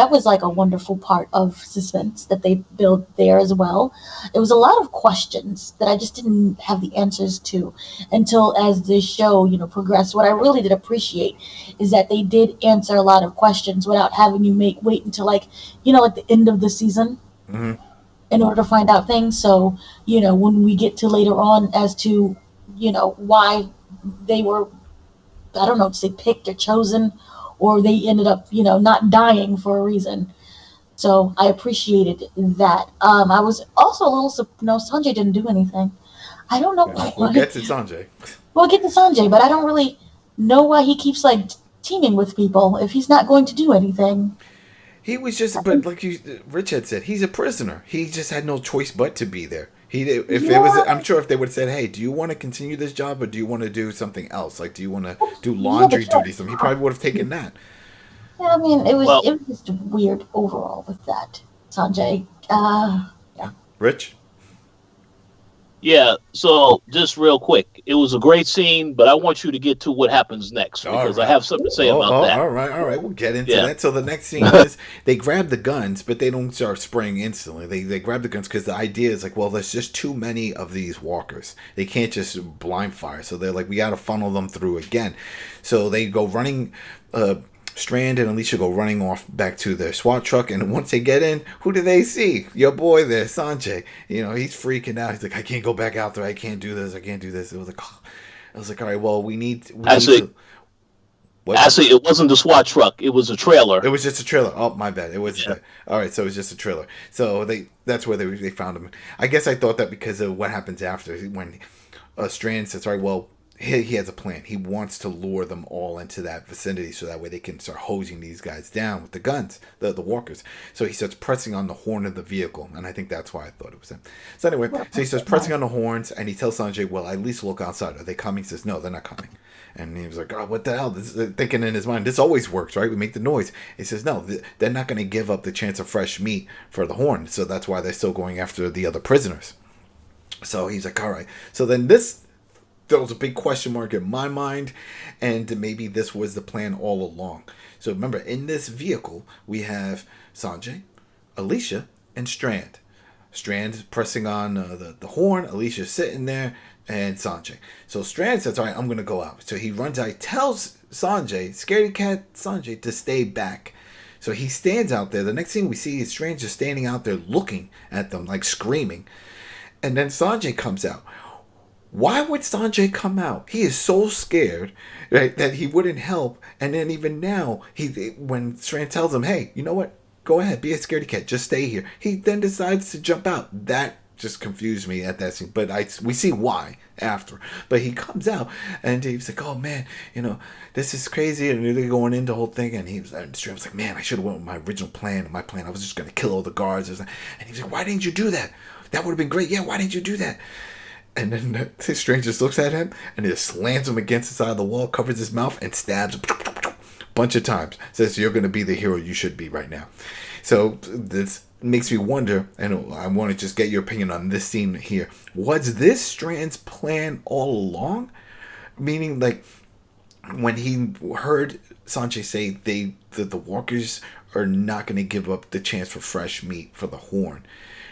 was like a wonderful part of suspense that they built there as well. It was a lot of questions that I just didn't have the answers to until as the show, progressed. What I really did appreciate is that they did answer a lot of questions without having you wait until like the end of the season. Mm-hmm. In order to find out things. So, when we get to later on as to, why they were, I don't know, to say picked or chosen, or they ended up, not dying for a reason. So I appreciated that. I was also a little, Sanjay didn't do anything. I don't know. Yeah. We'll get to Sanjay. We'll get to Sanjay, but I don't really know why he keeps like teaming with people if he's not going to do anything. He was just, but like Rich had said, he's a prisoner. He just had no choice but to be there. I'm sure if they would have said, "Hey, do you want to continue this job or do you want to do something else? Like, do you want to do laundry duties?" He probably would have taken that. Yeah, I mean, it was just weird overall with that, Sanjay. Yeah. Rich? Yeah, so just real quick, it was a great scene, but I want you to get to what happens next because I have something to say about that. All right, we'll get into that. So the next scene is they grab the guns, but they don't start spraying instantly. They grab the guns because the idea is like, well, there's just too many of these walkers. They can't just blind fire. So they're like, we got to funnel them through again. So they go running. Strand and Alicia go running off back to their SWAT truck, and once they get in, who do they see? Your boy there, Sanjay. He's freaking out. He's like, I can't go back out there. I can't do this. It was like, all right, well, we need to. Actually, it wasn't the SWAT truck. It was a trailer. It was just a trailer. Oh, my bad. It was all right. So it was just a trailer. So that's where they found him. I guess I thought that because of what happens after when Strand says, all right, well, he has a plan. He wants to lure them all into that vicinity so that way they can start hosing these guys down with the guns, the walkers. So he starts pressing on the horn of the vehicle, and I think that's why I thought it was him. So anyway, so he starts pressing on the horns, and he tells Sanjay, well, at least look outside. Are they coming? He says, no, they're not coming. And he was like, oh, what the hell? Thinking in his mind, this always works, right? We make the noise. He says, no, they're not going to give up the chance of fresh meat for the horn. So that's why they're still going after the other prisoners. So he's like, all right. So then there was a big question mark in my mind, and maybe this was the plan all along. So remember, in this vehicle, we have Sanjay, Alicia, and Strand. Strand pressing on the horn, Alicia sitting there, and Sanjay. So Strand says, all right, I'm going to go out. So he runs out. He tells Sanjay, scaredy cat Sanjay, to stay back. So he stands out there. The next thing we see is Strand just standing out there looking at them, like screaming. And then Sanjay comes out. Why would Sanjay come out? He is so scared, right, that he wouldn't help. And then even now, when Strand tells him, hey, you know what? Go ahead, be a scaredy cat. Just stay here. He then decides to jump out. That just confused me at that scene. But we see why after. But he comes out and he's like, oh, man, this is crazy. And they're going into the whole thing. And Strand's like, man, I should have went with my original plan. My plan, I was just going to kill all the guards. And he's like, why didn't you do that? That would have been great. Yeah, why didn't you do that? And then the stranger just looks at him and just slams him against the side of the wall, covers his mouth, and stabs him a bunch of times. Says, you're going to be the hero you should be right now. So this makes me wonder, and I want to just get your opinion on this scene here. Was this Strand's plan all along? Meaning, like, when he heard Sanjay say the walkers are not going to give up the chance for fresh meat for the horn.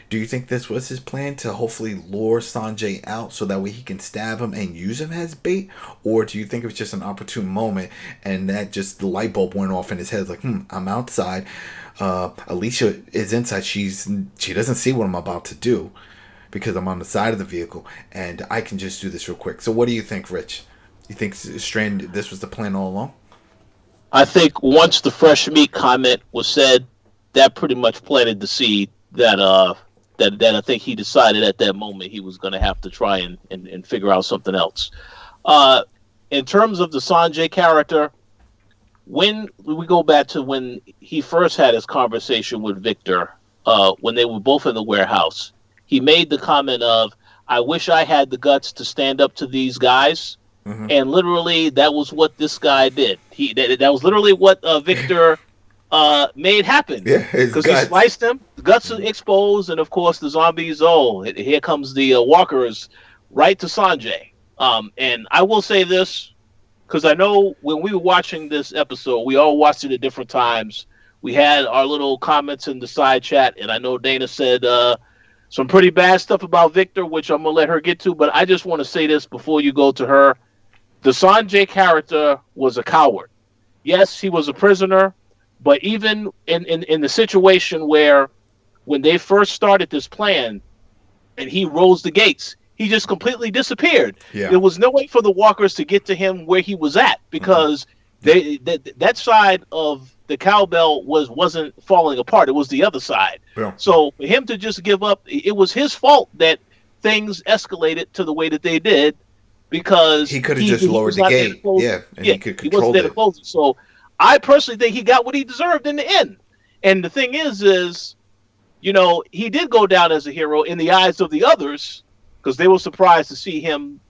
Do you think this was his plan to hopefully lure Sanjay out so that way he can stab him and use him as bait? Or do you think it was just an opportune moment and that just the light bulb went off in his head like, I'm outside. Alicia is inside. She doesn't see what I'm about to do because I'm on the side of the vehicle and I can just do this real quick. So what do you think, Rich? You think Strand, this was the plan all along? I think once the fresh meat comment was said, that pretty much planted the seed that I think he decided at that moment he was going to have to try and figure out something else. In terms of the Sanjay character, when we go back to when he first had his conversation with Victor, when they were both in the warehouse, he made the comment of, I wish I had the guts to stand up to these guys. Mm-hmm. And literally, that was what this guy did. That was literally what Victor made happen. Yeah, because he sliced him, the guts are exposed, and of course the zombies. Oh, here comes the walkers right to Sanjay. And I will say this, because I know when we were watching this episode, we all watched it at different times. We had our little comments in the side chat, and I know Dana said some pretty bad stuff about Victor, which I'm gonna let her get to. But I just want to say this before you go to her: the Sanjay character was a coward. Yes, he was a prisoner. But even in the situation where when they first started this plan and he rose the gates, he just completely disappeared. Yeah. There was no way for the walkers to get to him where he was at because that side of the cowbell wasn't falling apart. It was the other side. Yeah. So for him to just give up, it was his fault that things escalated to the way that they did because he could have just lowered the gate. Yeah, and he could control it. He wasn't there to close it. So I personally think he got what he deserved in the end. And the thing is, he did go down as a hero in the eyes of the others because they were surprised to see him,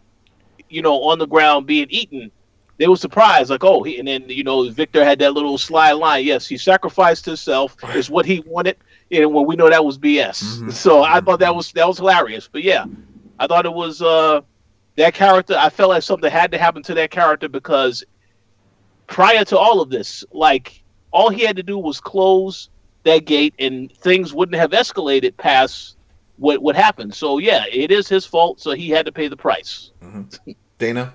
on the ground being eaten. They were surprised, like, oh, and then, Victor had that little sly line. Yes, he sacrificed himself. It's what he wanted. And when we know that was BS. Mm-hmm. So I thought that was hilarious. But yeah, I thought it was that character. I felt like something had to happen to that character because prior to all of this, like, all he had to do was close that gate and things wouldn't have escalated past what happened. So, yeah, it is his fault, so he had to pay the price. Mm-hmm. Dana,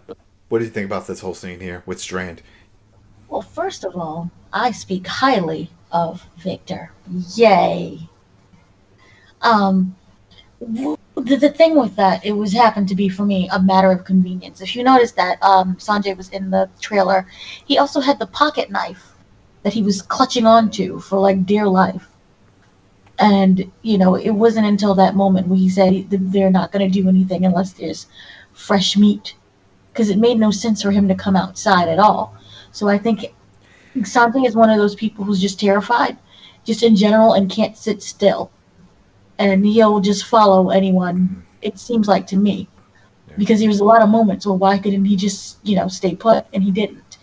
what do you think about this whole scene here with Strand? Well, first of all, I speak highly of Victor. Yay. The thing with that, it happened to be for me a matter of convenience. If you notice that Sanjay was in the trailer, he also had the pocket knife that he was clutching onto for like dear life. And it wasn't until that moment where he said they're not going to do anything unless there's fresh meat, because it made no sense for him to come outside at all. So I think Sanjay is one of those people who's just terrified, just in general, and can't sit still. And he'll just follow anyone, it seems like to me. Yeah. Because there was a lot of moments, well, why couldn't he just, stay put? And he didn't.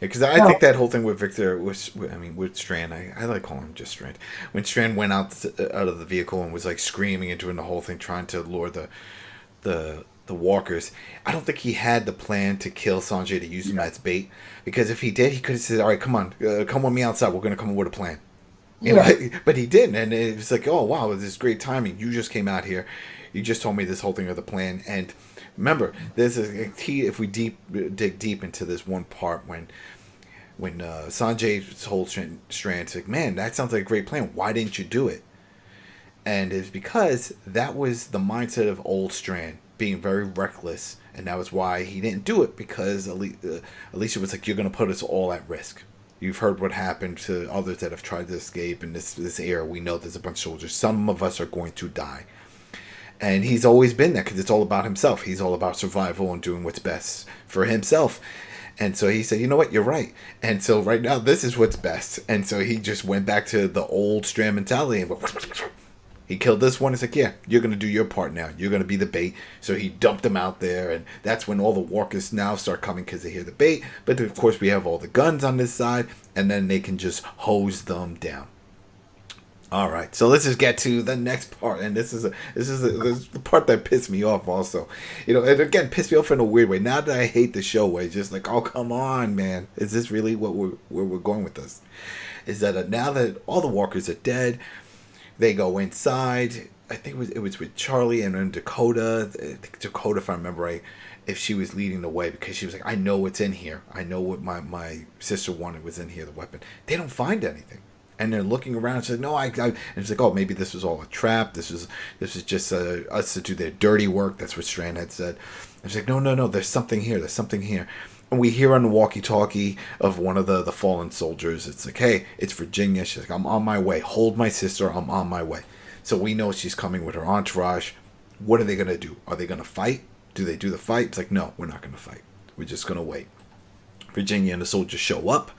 Yeah, because I think that whole thing with Victor with Strand, I like calling him just Strand. When Strand went out of the vehicle and was like screaming and doing the whole thing, trying to lure the walkers, I don't think he had the plan to kill Sanjay to use him as bait. Because if he did, he could have said, all right, come on, come with me outside. We're going to come up with a plan. But he didn't, and it was like, oh wow, this is great timing. You just came out here, you just told me this whole thing of the plan, and Remember, there's a key. If we dig deep into this one part when Sanjay told Strand, like, man, that sounds like a great plan. Why didn't you do it? And it's because that was the mindset of old Strand, being very reckless, and that was why he didn't do it, because Alicia was like, you're going to put us all at risk. You've heard what happened to others that have tried to escape in this era. We know there's a bunch of soldiers. Some of us are going to die. And he's always been there because it's all about himself. He's all about survival and doing what's best for himself. And so he said, you know what, you're right. And so right now, this is what's best. And so he just went back to the old Strand mentality and he killed this one. It's like, yeah, you're going to do your part now. You're going to be the bait. So he dumped them out there. And that's when all the walkers now start coming because they hear the bait. But of course, we have all the guns on this side. And then they can just hose them down. All right, so let's just get to the next part, and this is the part that pissed me off. Also, and again, pissed me off in a weird way. Not that I hate the show, way, just like, oh, come on, man, is this really where we're going with this? Is that now that all the walkers are dead, they go inside. I think it was with Charlie and then Dakota. Dakota, if I remember right, if she was leading the way, because she was like, I know what's in here. I know what my sister wanted was in here, the weapon. They don't find anything. And they're looking around and she's like, no, and it's like, oh, maybe this was all a trap. This is just us to do their dirty work. That's what Strand had said. And she's like, no, there's something here. There's something here. And we hear on the walkie-talkie of one of the fallen soldiers, it's like, hey, it's Virginia. She's like, I'm on my way. Hold my sister. I'm on my way. So we know she's coming with her entourage. What are they going to do? Are they going to fight? Do they do the fight? It's like, no, we're not going to fight. We're just going to wait. Virginia and the soldiers show up.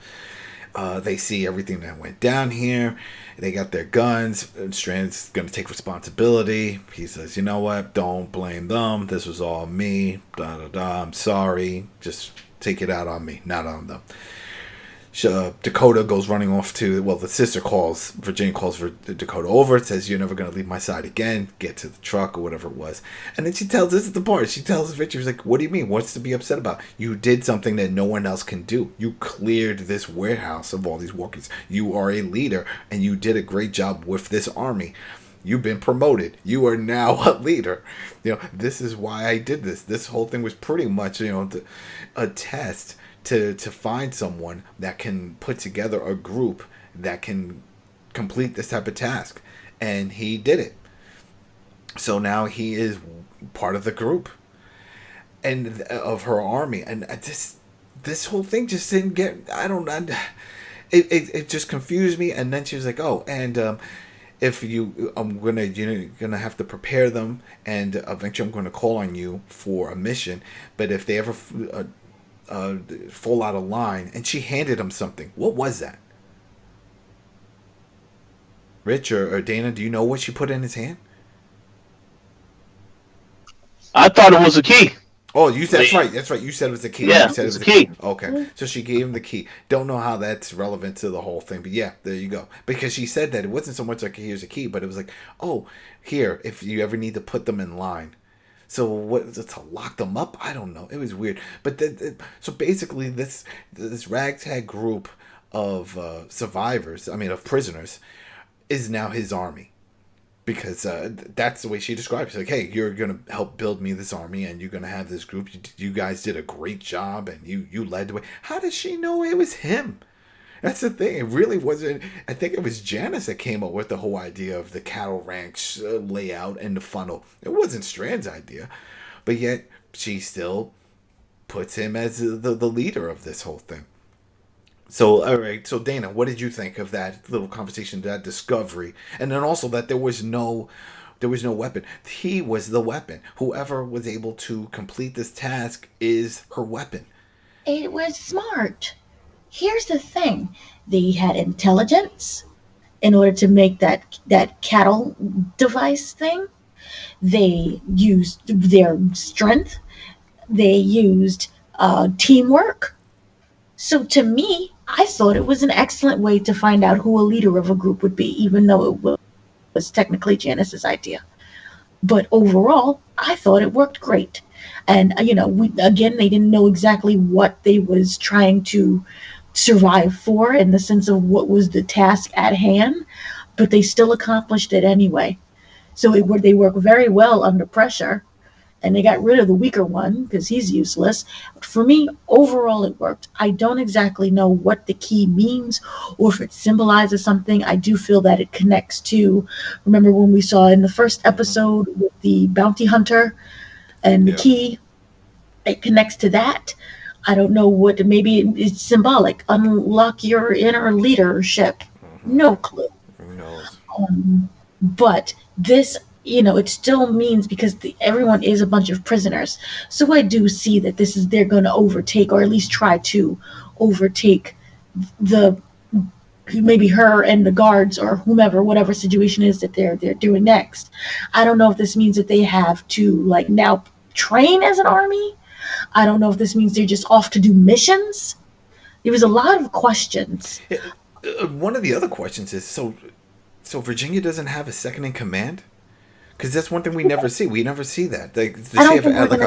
They see everything that went down here. They got their guns. And Strand's going to take responsibility. He says, you know what? Don't blame them. This was all me. I'm sorry. Just take it out on me, not on them. Dakota goes running off to, the sister calls, Virginia calls for Dakota over, says, you're never going to leave my side again, get to the truck or whatever it was. And then this is the part, she tells Victor, she's like, what do you mean, what's to be upset about? You did something that no one else can do. You cleared this warehouse of all these walkers. You are a leader, and you did a great job with this army. You've been promoted. You are now a leader. This is why I did this. This whole thing was pretty much, a test to find someone that can put together a group that can complete this type of task. And he did it. So now he is part of the group and of her army. And this whole thing just didn't get, I don't know. It just confused me. And then she was like, oh, and if you're gonna have to prepare them, and eventually I'm going to call on you for a mission. But if they ever fall out of line, and she handed him something. What was that? Rich or Dana, do you know what she put in his hand? I thought it was a key. Oh, that's right. You said it was a key. Yeah, you said it was a key. Okay, so she gave him the key. Don't know how that's relevant to the whole thing, but yeah, there you go. Because she said that it wasn't so much like, here's a key, but it was like, oh, here, if you ever need to put them in line. So what, to lock them up? I don't know. It was weird. But so basically, this ragtag group of survivors, of prisoners, is now his army. Because that's the way she describes it. Like, hey, you're going to help build me this army, and you're going to have this group. You guys did a great job, and you led the way. How does she know it was him? That's the thing. It really wasn't. I think it was Janice that came up with the whole idea of the cattle ranch layout and the funnel. It wasn't Strand's idea. But yet, she still puts him as the leader of this whole thing. So, all right. So, Dana, what did you think of that little conversation, that discovery? And then also that there was no weapon. He was the weapon. Whoever was able to complete this task is her weapon. It was smart. Here's the thing. They had intelligence in order to make that cattle device thing. They used their strength. They used teamwork. So to me, I thought it was an excellent way to find out who a leader of a group would be, even though it was technically Janice's idea. But overall, I thought it worked great. And, they didn't know exactly what they was trying to survive for in the sense of what was the task at hand, but they still accomplished it anyway. So they work very well under pressure, and they got rid of the weaker one because he's useless. For me, overall, it worked. I don't exactly know what the key means or if it symbolizes something. I do feel that it connects to, remember when we saw in the first episode with the bounty hunter and the key, it connects to that. I don't know what, maybe it's symbolic. Unlock your inner leadership. No clue. Who knows? But this, it still means because everyone is a bunch of prisoners. So I do see that this is, they're going to overtake, or at least try to overtake maybe her and the guards or whomever, whatever situation is that they're doing next. I don't know if this means that they have to like now train as an army. I don't know if this means they're just off to do missions. There was a lot of questions. One of the other questions is, so Virginia doesn't have a second in command? Because that's one thing we never see. We never see that. They have like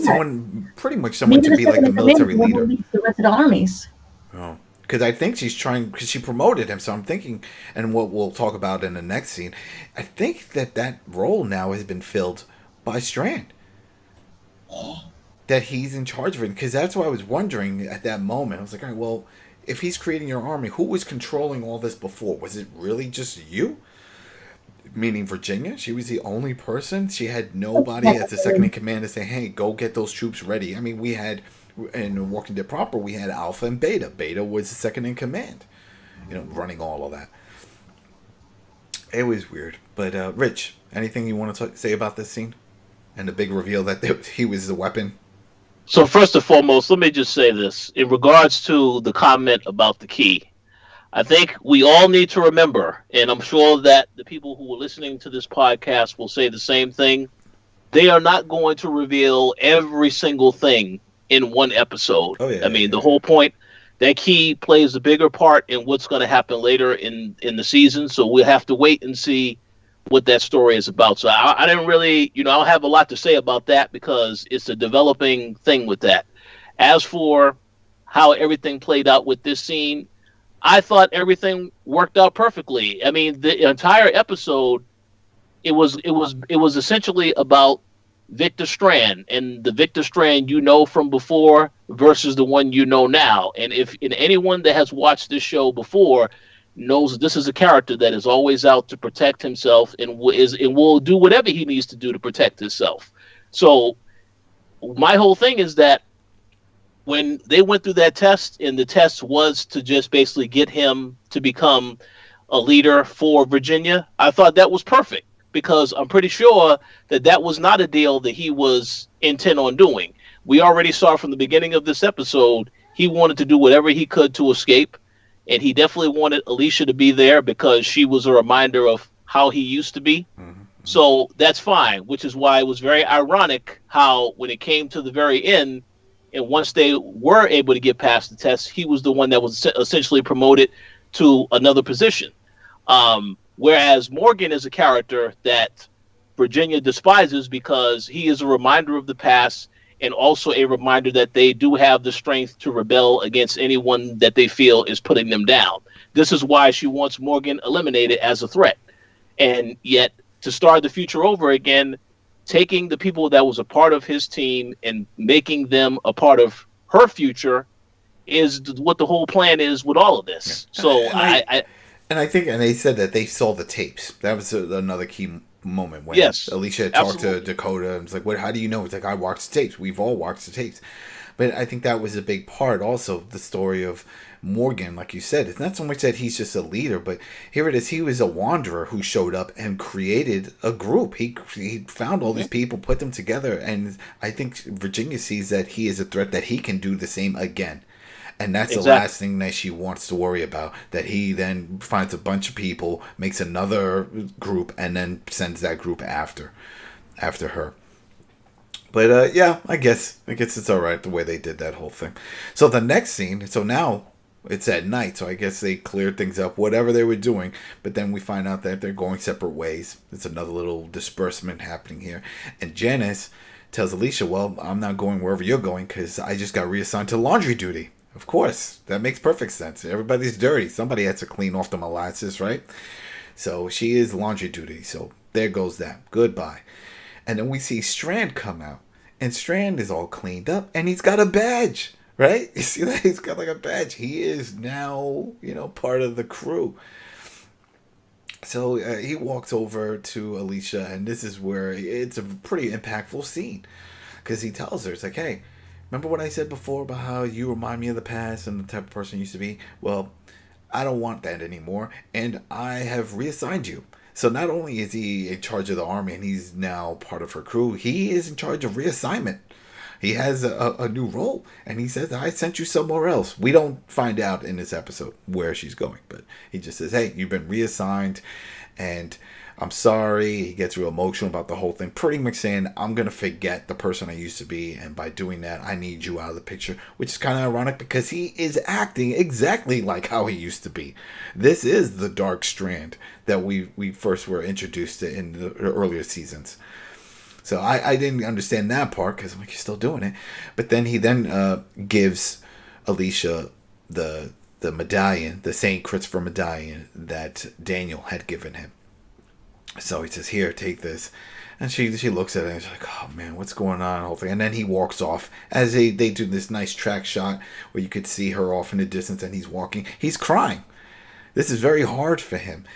someone, pretty much someone to be like the military leader. The rest of the armies. Oh, because I think she's trying, because she promoted him. So I'm thinking, and what we'll talk about in the next scene, I think that role now has been filled by Strand. That he's in charge of it, because that's what I was wondering at that moment. I was like, all right, well, if he's creating your army, who was controlling all this before? Was it really just you? Meaning Virginia? She was the only person? She had nobody as the second in command to say, hey, go get those troops ready. I mean, we had, in Walking Dead proper, we had Alpha and Beta. Beta was the second in command, running all of that. It was weird. But, Rich, anything you want to say about this scene? And the big reveal that he was the weapon? So first and foremost, let me just say this. In regards to the comment about the key, I think we all need to remember, and I'm sure that the people who are listening to this podcast will say the same thing, they are not going to reveal every single thing in one episode. Oh, yeah, I mean, the whole point, that key plays a bigger part in what's going to happen later in the season, so we'll have to wait and see what that story is about. So I didn't really, I don't have a lot to say about that because it's a developing thing with that. As for how everything played out with this scene, I thought everything worked out perfectly. I mean, the entire episode, it was essentially about Victor Strand and the Victor Strand from before versus the one now. And anyone that has watched this show before knows that this is a character that is always out to protect himself and will do whatever he needs to do to protect himself. So my whole thing is that when they went through that test, and the test was to just basically get him to become a leader for Virginia, I thought that was perfect, because I'm pretty sure that was not a deal that he was intent on doing. We already saw from the beginning of this episode, he wanted to do whatever he could to escape. And he definitely wanted Alicia to be there because she was a reminder of how he used to be. Mm-hmm. So that's fine, which is why it was very ironic how when it came to the very end, and once they were able to get past the test, he was the one that was essentially promoted to another position. Whereas Morgan is a character that Virginia despises because he is a reminder of the past, and also a reminder that they do have the strength to rebel against anyone that they feel is putting them down. This is why she wants Morgan eliminated as a threat. And yet, to start the future over again, taking the people that was a part of his team and making them a part of her future is what the whole plan is with all of this. Yeah. So I think they said that they saw the tapes. That was another key moment when Alicia talked to Dakota and was like, how do you know? It's like, I watched the tapes. We've all watched the tapes. But I think that was a big part also, the story of Morgan, like you said. It's not so much that he's just a leader, but here it is. He was a wanderer who showed up and created a group. He found all these people, put them together, and I think Virginia sees that he is a threat, that he can do the same again. And that's the last thing that she wants to worry about, that he then finds a bunch of people, makes another group, and then sends that group after her. But I guess it's all right the way they did that whole thing. So the next scene, so now it's at night, so I guess they cleared things up, whatever they were doing, but then we find out that they're going separate ways. It's another little disbursement happening here. And Janice tells Alicia, well, I'm not going wherever you're going because I just got reassigned to laundry duty. Of course, that makes perfect sense. Everybody's dirty. Somebody has to clean off the molasses, right? So she is laundry duty. So there goes that. Goodbye. And then we see Strand come out. And Strand is all cleaned up. And he's got a badge. Right? You see that? He's got like a badge. He is now, part of the crew. So he walks over to Alicia. And this is where it's a pretty impactful scene. Because he tells her, it's like, hey, remember what I said before about how you remind me of the past and the type of person you used to be? Well, I don't want that anymore. And I have reassigned you. So not only is he in charge of the army and he's now part of her crew, he is in charge of reassignment. He has a new role. And he says, I sent you somewhere else. We don't find out in this episode where she's going. But he just says, hey, you've been reassigned. And I'm sorry. He gets real emotional about the whole thing. Pretty much saying, I'm going to forget the person I used to be. And by doing that, I need you out of the picture. Which is kind of ironic because he is acting exactly like how he used to be. This is the dark Strand that we first were introduced to in the earlier seasons. So I didn't understand that part because I'm like, you're still doing it. But then he gives Alicia the medallion, the St. Christopher medallion that Daniel had given him. So he says, here, take this. And she looks at it and she's like, oh man, what's going on? The whole thing. And then he walks off as they do this nice track shot where you could see her off in the distance and he's walking. He's crying. This is very hard for him.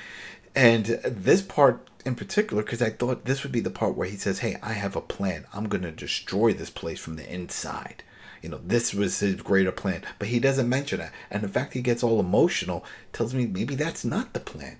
And this part in particular, because I thought this would be the part where he says, hey, I have a plan. I'm going to destroy this place from the inside. This was his greater plan. But he doesn't mention that. And the fact he gets all emotional tells me maybe that's not the plan.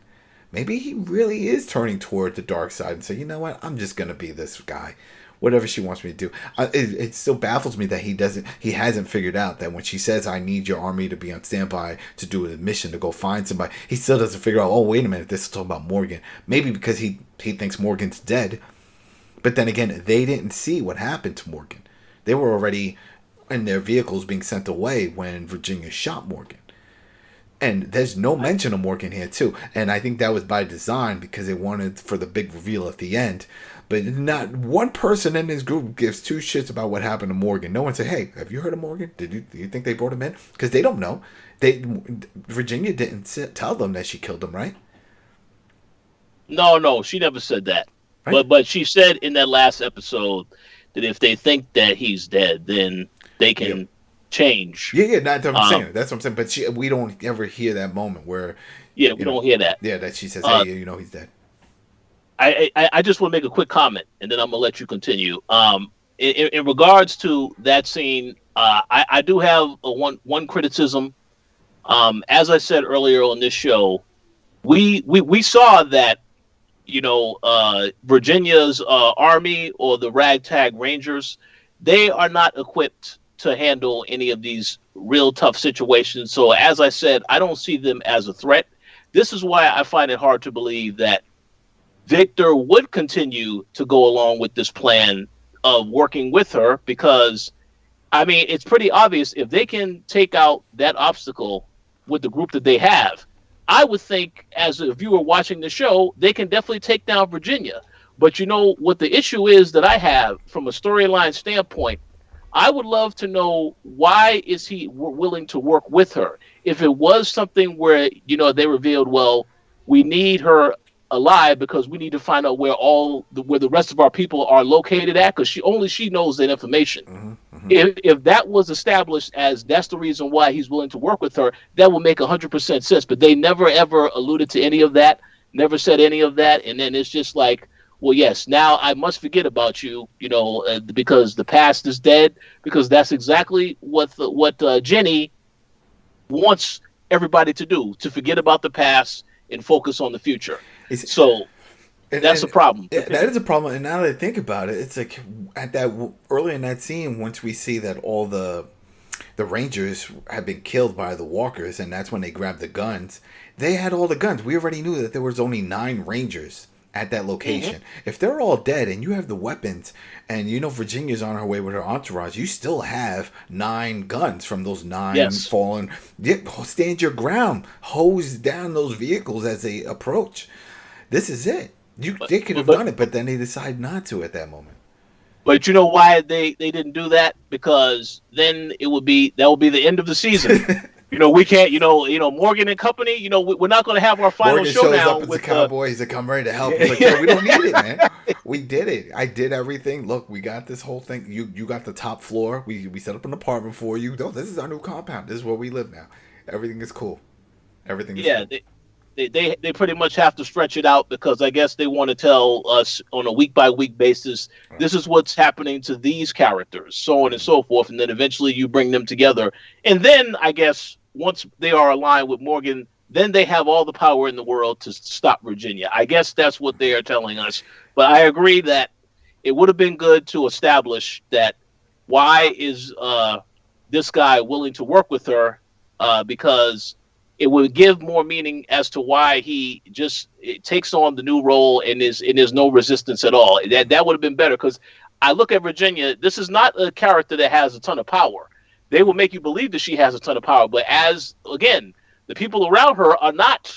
Maybe he really is turning toward the dark side and say, you know what, I'm just going to be this guy. Whatever she wants me to do. It still baffles me that he hasn't figured out that when she says, I need your army to be on standby to do a mission to go find somebody, he still doesn't figure out, oh, wait a minute, this is talking about Morgan. Maybe because he thinks Morgan's dead. But then again, they didn't see what happened to Morgan. They were already in their vehicles being sent away when Virginia shot Morgan. And there's no mention of Morgan here, too. And I think that was by design because they wanted for the big reveal at the end. But not one person in this group gives two shits about what happened to Morgan. No one said, hey, have you heard of Morgan? Do you think they brought him in? Because they don't know. Virginia didn't tell them that she killed him, right? No, she never said that. Right? But she said in that last episode that if they think that he's dead, then they can change. Yeah, that's what I'm saying. That's what I'm saying. But we don't ever hear that moment where... Yeah, we don't hear that. Yeah, that she says, hey, he's dead. I just want to make a quick comment, and then I'm going to let you continue. In regards to that scene, I do have one criticism. As I said earlier on this show, we saw that, Virginia's army or the Ragtag Rangers, they are not equipped to handle any of these real tough situations. So as I said, I don't see them as a threat. This is why I find it hard to believe that Victor would continue to go along with this plan of working with her because, it's pretty obvious if they can take out that obstacle with the group that they have, I would think as a viewer watching the show, they can definitely take down Virginia. But what the issue is that I have from a storyline standpoint, I would love to know why is he willing to work with her? If it was something where, they revealed, well, we need her alive because we need to find out where the rest of our people are located at because she knows that information. Mm-hmm. If that was established as that's the reason why he's willing to work with her, that would make 100% sense. But they never ever alluded to any of that, never said any of that, and then it's just like, well, yes, now I must forget about you, because the past is dead. Because that's exactly what Jenny wants everybody to do, to forget about the past and focus on the future. That's a problem. That is a problem. And now that I think about it, it's like early in that scene, once we see that all the Rangers have been killed by the walkers, and that's when they grabbed the guns. They had all the guns. We already knew that there was only 9 Rangers at that location. Mm-hmm. If they're all dead and you have the weapons and Virginia's on her way with her entourage, you still have 9 guns from those 9 fallen. Stand your ground. Hose down those vehicles as they approach. This is it. They could have done it, but then they decide not to at that moment. But you know why they didn't do that? Because then that would be the end of the season. We can't. Morgan and company. We're not going to have our final Morgan shows up showdown as a with cowboy. He's like, I'm ready to help. He's like, yo, we don't need it, man. We did it. I did everything. Look, we got this whole thing. You got the top floor. We set up an apartment for you. No, this is our new compound. This is where we live now. Everything is cool. Everything is yeah. cool. They pretty much have to stretch it out because I guess they want to tell us on a week by week basis, this is what's happening to these characters, so on and so forth, and then eventually you bring them together, and then I guess once they are aligned with Morgan, then they have all the power in the world to stop Virginia. I guess that's what they are telling us. But I agree that it would have been good to establish that why is this guy willing to work with her, because it would give more meaning as to why he just takes on the new role and there's no resistance at all. That would have been better because I look at Virginia. This is not a character that has a ton of power. They will make you believe that she has a ton of power, but again, the people around her are not.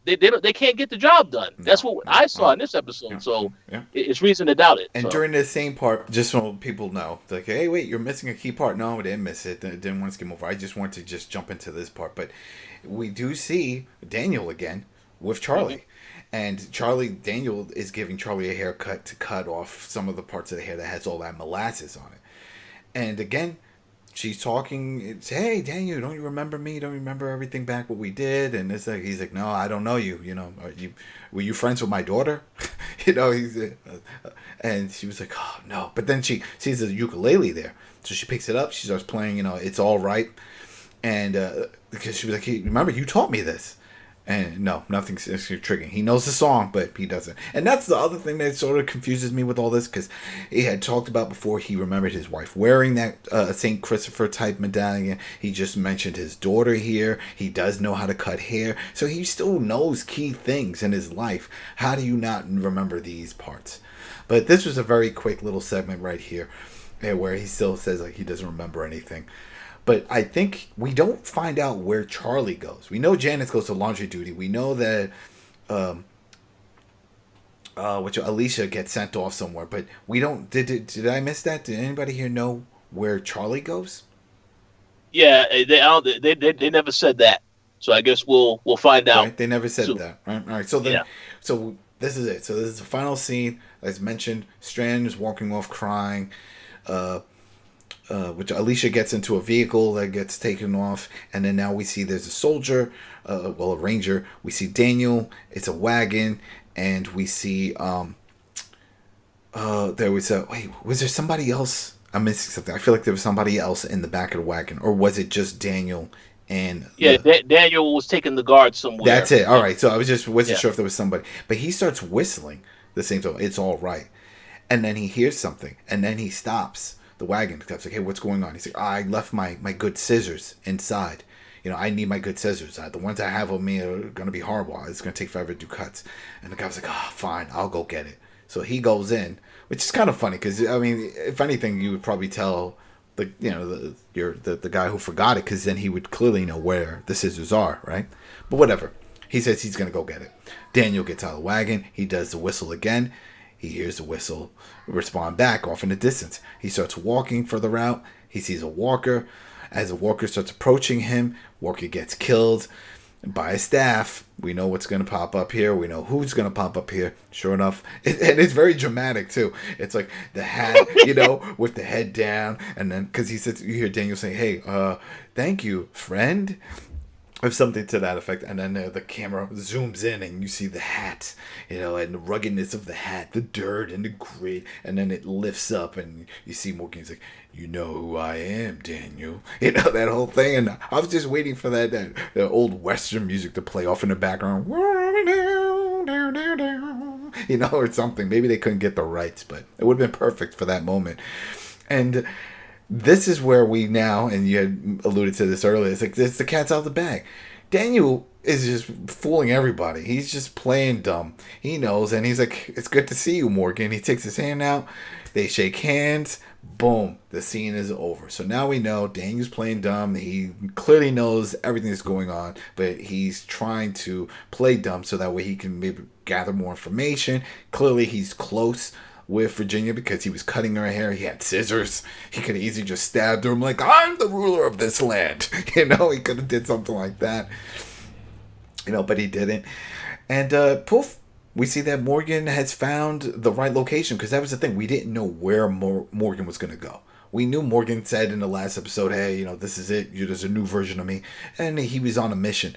They can't get the job done. That's what I saw in this episode. So it's reason to doubt it. And during the same part, just so people know, like, hey, wait, you're missing a key part. No, we didn't miss it. Didn't want to skim over. I just want to just jump into this part. But we do see Daniel again with Charlie. And Daniel is giving Charlie a haircut to cut off some of the parts of the hair that has all that molasses on it. And again, she's talking. It's, hey, Daniel, don't you remember me? Don't you remember everything back what we did? And it's like, he's like, no, I don't know you. Were you friends with my daughter? And she was like, oh no. But then she sees a ukulele there, so she picks it up. She starts playing. It's all right. And because she was like, hey, remember you taught me this. And no, nothing's triggering. He knows the song, but he doesn't. And that's the other thing that sort of confuses me with all this, because he had talked about before he remembered his wife wearing that St. Christopher type medallion. He just mentioned his daughter here. He does know how to cut hair. So he still knows key things in his life. How do you not remember these parts? But this was a very quick little segment right here where he still says like he doesn't remember anything. But I think we don't find out where Charlie goes. We know Janice goes to laundry duty. We know that Alicia gets sent off somewhere. But we don't... Did I miss that? Did anybody here know where Charlie goes? Yeah, they never said that. So I guess we'll find out. Right? They never said that. Right? All right. So then, so this is it. So this is the final scene. As mentioned, Strand is walking off crying. Which Alicia gets into a vehicle that gets taken off, and then now we see there's a soldier, a ranger. We see Daniel. It's a wagon, and we see there was was there somebody else? I'm missing something. I feel like there was somebody else in the back of the wagon, or was it just Daniel and? Daniel was taking the guard somewhere. That's it. All right. So I wasn't sure if there was somebody, but he starts whistling the same time. It's all right, and then he hears something, and then he stops. The wagon comes like, hey, what's going on? He's like, I left my good scissors inside. I need my good scissors. The ones I have on me are going to be horrible. It's going to take forever to do cuts. And the guy was like, oh, fine, I'll go get it. So he goes in, which is kind of funny because, I mean, if anything, you would probably tell the guy who forgot it, because then he would clearly know where the scissors are, right? But whatever. He says he's going to go get it. Daniel gets out of the wagon. He does the whistle again. He hears the whistle respond back off in the distance. He starts walking further out. He sees a walker. As the walker starts approaching him, walker gets killed by a staff. We know what's going to pop up here. We know who's going to pop up here. Sure enough. And it's very dramatic, too. It's like the hat, with the head down. And then, because you hear Daniel say, hey, thank you, friend. Or something to that effect, and then the camera zooms in and you see the hat, and the ruggedness of the hat, the dirt and the grit, and then it lifts up and you see Morgan's like, you know who I am, Daniel. That whole thing, and I was just waiting for that old Western music to play off in the background, or something. Maybe they couldn't get the rights, but it would have been perfect for that moment. And this is where we now, and you had alluded to this earlier, it's like it's the cat's out of the bag. Daniel is just fooling everybody. He's just playing dumb. He knows, and he's like, it's good to see you, Morgan. He takes his hand out. They shake hands. Boom. The scene is over. So now we know Daniel's playing dumb. He clearly knows everything that's going on, but he's trying to play dumb so that way he can maybe gather more information. Clearly he's close with Virginia because he was cutting her hair. He had scissors. He could have easily just stabbed her. I'm like, I'm the ruler of this land. He could have did something like that. But he didn't. And poof, we see that Morgan has found the right location, because that was the thing. We didn't know where Morgan was going to go. We knew Morgan said in the last episode, hey, this is it. There's a new version of me. And he was on a mission.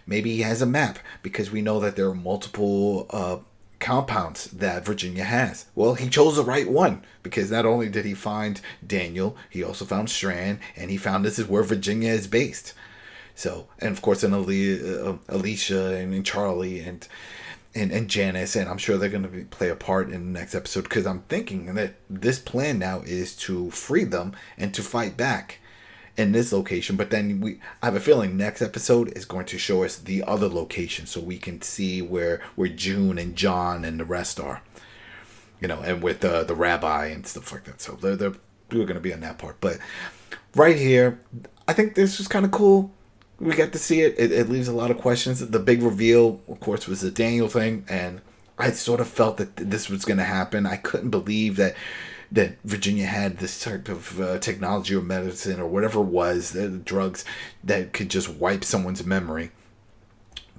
Maybe he has a map, because we know that there are multiple compounds that Virginia has. Well, he chose the right one, because not only did he find Daniel, he also found Strand, and he found this is where Virginia is based. So, and of course, and Alicia and Charlie and Janice, and I'm sure they're going to play a part in the next episode, because I'm thinking that this plan now is to free them and to fight back in this location. But then I have a feeling next episode is going to show us the other location, so we can see where June and John and the rest are, and with the rabbi and stuff like that. So they're going to be on that part. But right here, I think this was kind of cool. We got to see it. It leaves a lot of questions. The big reveal, of course, was the Daniel thing, and I sort of felt that this was going to happen. I couldn't believe that Virginia had this type of technology or medicine or whatever it was, the drugs that could just wipe someone's memory.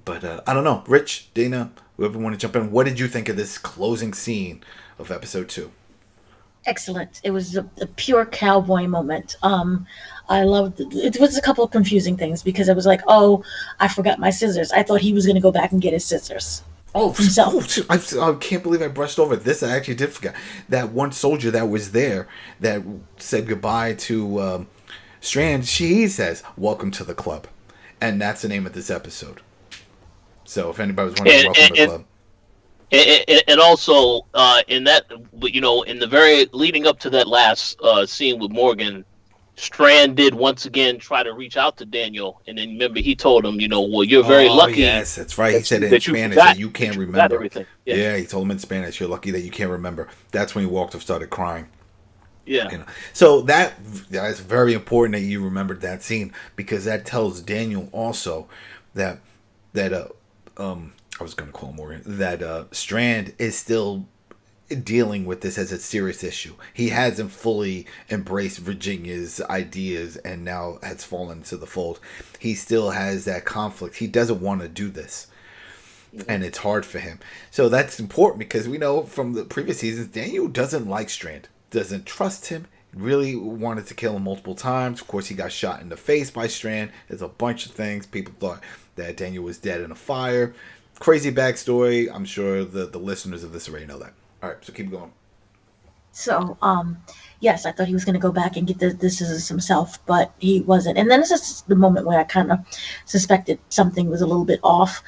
But I don't know. Rich, Dana, whoever want to jump in, what did you think of this closing scene of episode 2? Excellent. It was a pure cowboy moment. I loved it. Was a couple of confusing things, because I was like, oh, I forgot my scissors. I thought he was going to go back and get his scissors. Himself. I can't believe I brushed over this. I actually did forget. That one soldier that was there that said goodbye to Strand, he says, welcome to the club. And that's the name of this episode. So if anybody was wondering, welcome to the club. And also, in that, in the very leading up to that last scene with Morgan, Strand did once again try to reach out to Daniel, and then remember he told him, well, you're very lucky. Yes, that's right. He said it in Spanish that you can't remember everything. Yeah, he told him in Spanish, you're lucky that you can't remember. That's when he walked up, started crying. Yeah. So that's very important that you remembered that scene, because that tells Daniel also that I was going to call him Morgan, that Strand is still dealing with this as a serious issue. He hasn't fully embraced Virginia's ideas and now has fallen into the fold. He still has that conflict. He doesn't want to do this. And it's hard for him. So that's important, because we know from the previous seasons, Daniel doesn't like Strand, doesn't trust him, really wanted to kill him multiple times. Of course, he got shot in the face by Strand. There's a bunch of things. People thought that Daniel was dead in a fire. Crazy backstory. I'm sure the listeners of this already know that. All right, so keep going. So, yes, I thought he was going to go back and get the scissors himself, but he wasn't. And then this is the moment where I kind of suspected something was a little bit off.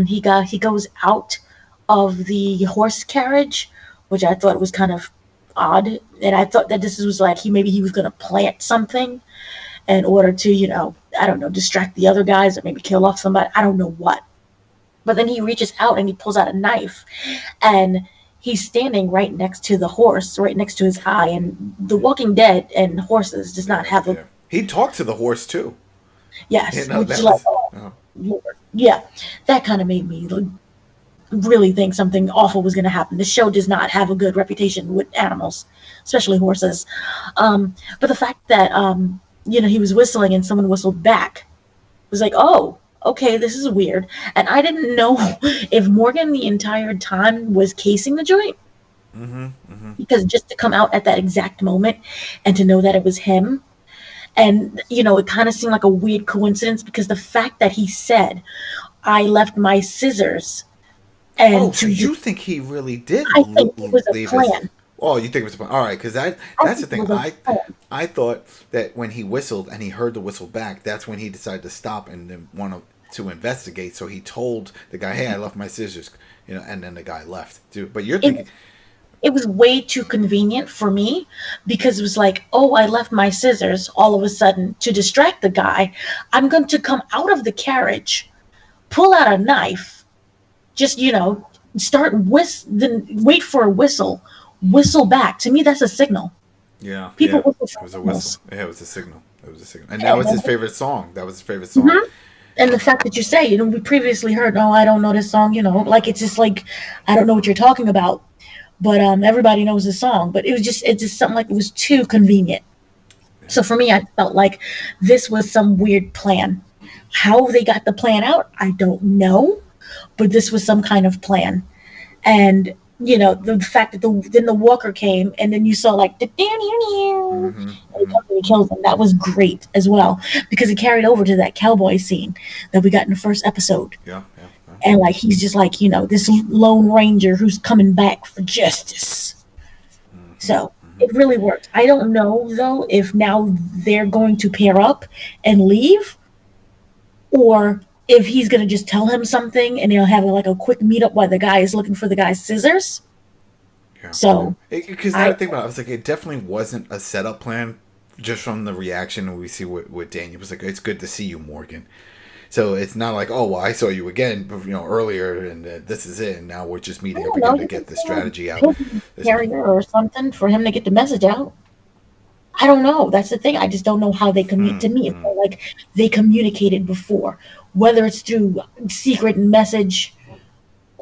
He goes out of the horse carriage, which I thought was kind of odd. And I thought that this was like maybe he was going to plant something in order to, I don't know, distract the other guys or maybe kill off somebody. I don't know what. But then he reaches out and he pulls out a knife, and he's standing right next to the horse, right next to his eye. And The Walking Dead and horses does not have a... He talked to the horse, too. Yes. Which is like, Lord. Yeah. That kind of made me really think something awful was going to happen. The show does not have a good reputation with animals, especially horses. But the fact that, he was whistling and someone whistled back was like, oh, okay, this is weird. And I didn't know if Morgan the entire time was casing the joint. Because just to come out at that exact moment and to know that it was him. And, it kind of seemed like a weird coincidence, because the fact that he said, I left my scissors. And so you think he really did I think it was a plan. Oh, you think it was a plan? All right, because that's the thing. I thought that when he whistled and he heard the whistle back, that's when he decided to stop and then want to investigate. So he told the guy, hey, I left my scissors, and then the guy left. Dude, but you're thinking... It was way too convenient for me, because it was like, oh, I left my scissors all of a sudden to distract the guy. I'm going to come out of the carriage, pull out a knife, just, start then wait for a whistle back. To me, that's a signal. Yeah. People whistle. It was a whistle. Yeah, it was a signal. And that was his favorite song. Mm-hmm. And the fact that you say, we previously heard, no, I don't know this song, it's just like, I don't know what you're talking about. but everybody knows the song. But it's just something like it was too convenient. So for me, I felt like this was some weird plan. How they got the plan out, I don't know, but this was some kind of plan. And the fact that then the walker came, and then you saw like the Mm-hmm. and he kills him. That was great as well, because it carried over to that cowboy scene that we got in the first episode. Yeah, yeah, yeah. And like he's just like this lone ranger who's coming back for justice. So it really worked. I don't know though if now they're going to pair up and leave, or if he's gonna just tell him something and they'll have like a quick meetup while the guy is looking for the guy's scissors. Yeah. So Because now I think about it, I was like, it definitely wasn't a setup plan. Just from the reaction we see with Daniel, it was like, it's good to see you, Morgan. So it's not like, oh, well, I saw you again, earlier, and this is it, and now we're just meeting up again to get the strategy out. Carrier or something for him to get the message out. I don't know. That's the thing. I just don't know how they communicate. To me, it's like they communicated before, whether it's through secret message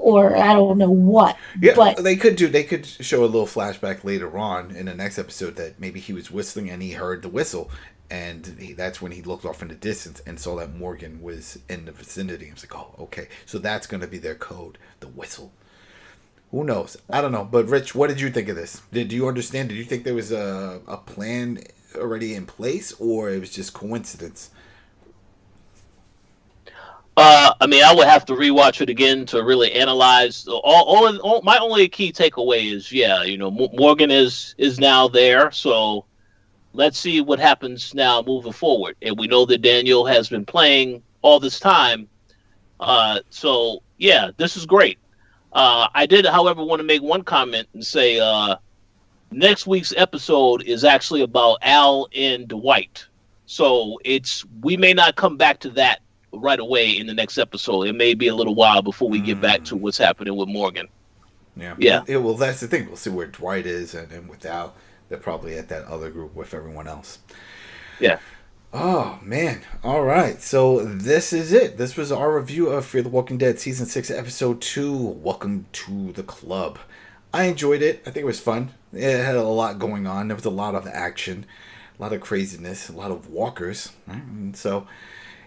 or I don't know what. Yeah, but they could show a little flashback later on in the next episode that maybe he was whistling and he heard the whistle, and that's when he looked off in the distance and saw that Morgan was in the vicinity. I was like, oh, okay, so that's going to be their code, the whistle. Who knows? I don't know. But Rich, what did you think of this? Did you understand? Did you think there was a plan already in place, or it was just coincidence? I mean, I would have to rewatch it again to really analyze. All my only key takeaway is, Morgan is now there, so let's see what happens now moving forward. And we know that Daniel has been playing all this time, so yeah, this is great. I did, however, want to make one comment and say next week's episode is actually about Al and Dwight, so we may not come back to that right away in the next episode. It may be a little while before we get back to what's happening with Morgan. Yeah. Well, that's the thing. We'll see where Dwight is, and with Al, they're probably at that other group with everyone else. Yeah. Oh, man. All right. So this is it. This was our review of Fear the Walking Dead Season 6, Episode 2, Welcome to the Club. I enjoyed it. I think it was fun. It had a lot going on. There was a lot of action, a lot of craziness, a lot of walkers. Right? And so...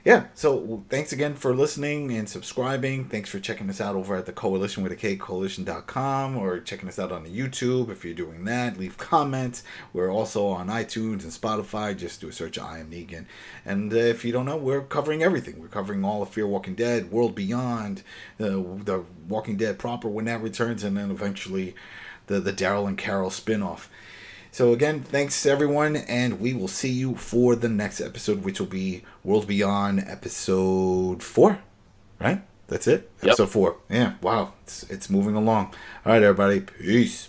yeah, so thanks again for listening and subscribing. Thanks for checking us out over at the Koalition with a K, koalition.com, or checking us out on the YouTube. If you're doing that, leave comments. We're also on iTunes and Spotify. Just do a search of I Am Negan. And if you don't know, we're covering everything. We're covering all of Fear Walking Dead, World Beyond, the Walking Dead proper when that returns, and then eventually the Daryl and Carol spinoff. So again, thanks everyone, and we will see you for the next episode, which will be World Beyond Episode 4, right? That's it? Yep. Episode 4. Yeah, wow, it's moving along. All right, everybody, peace.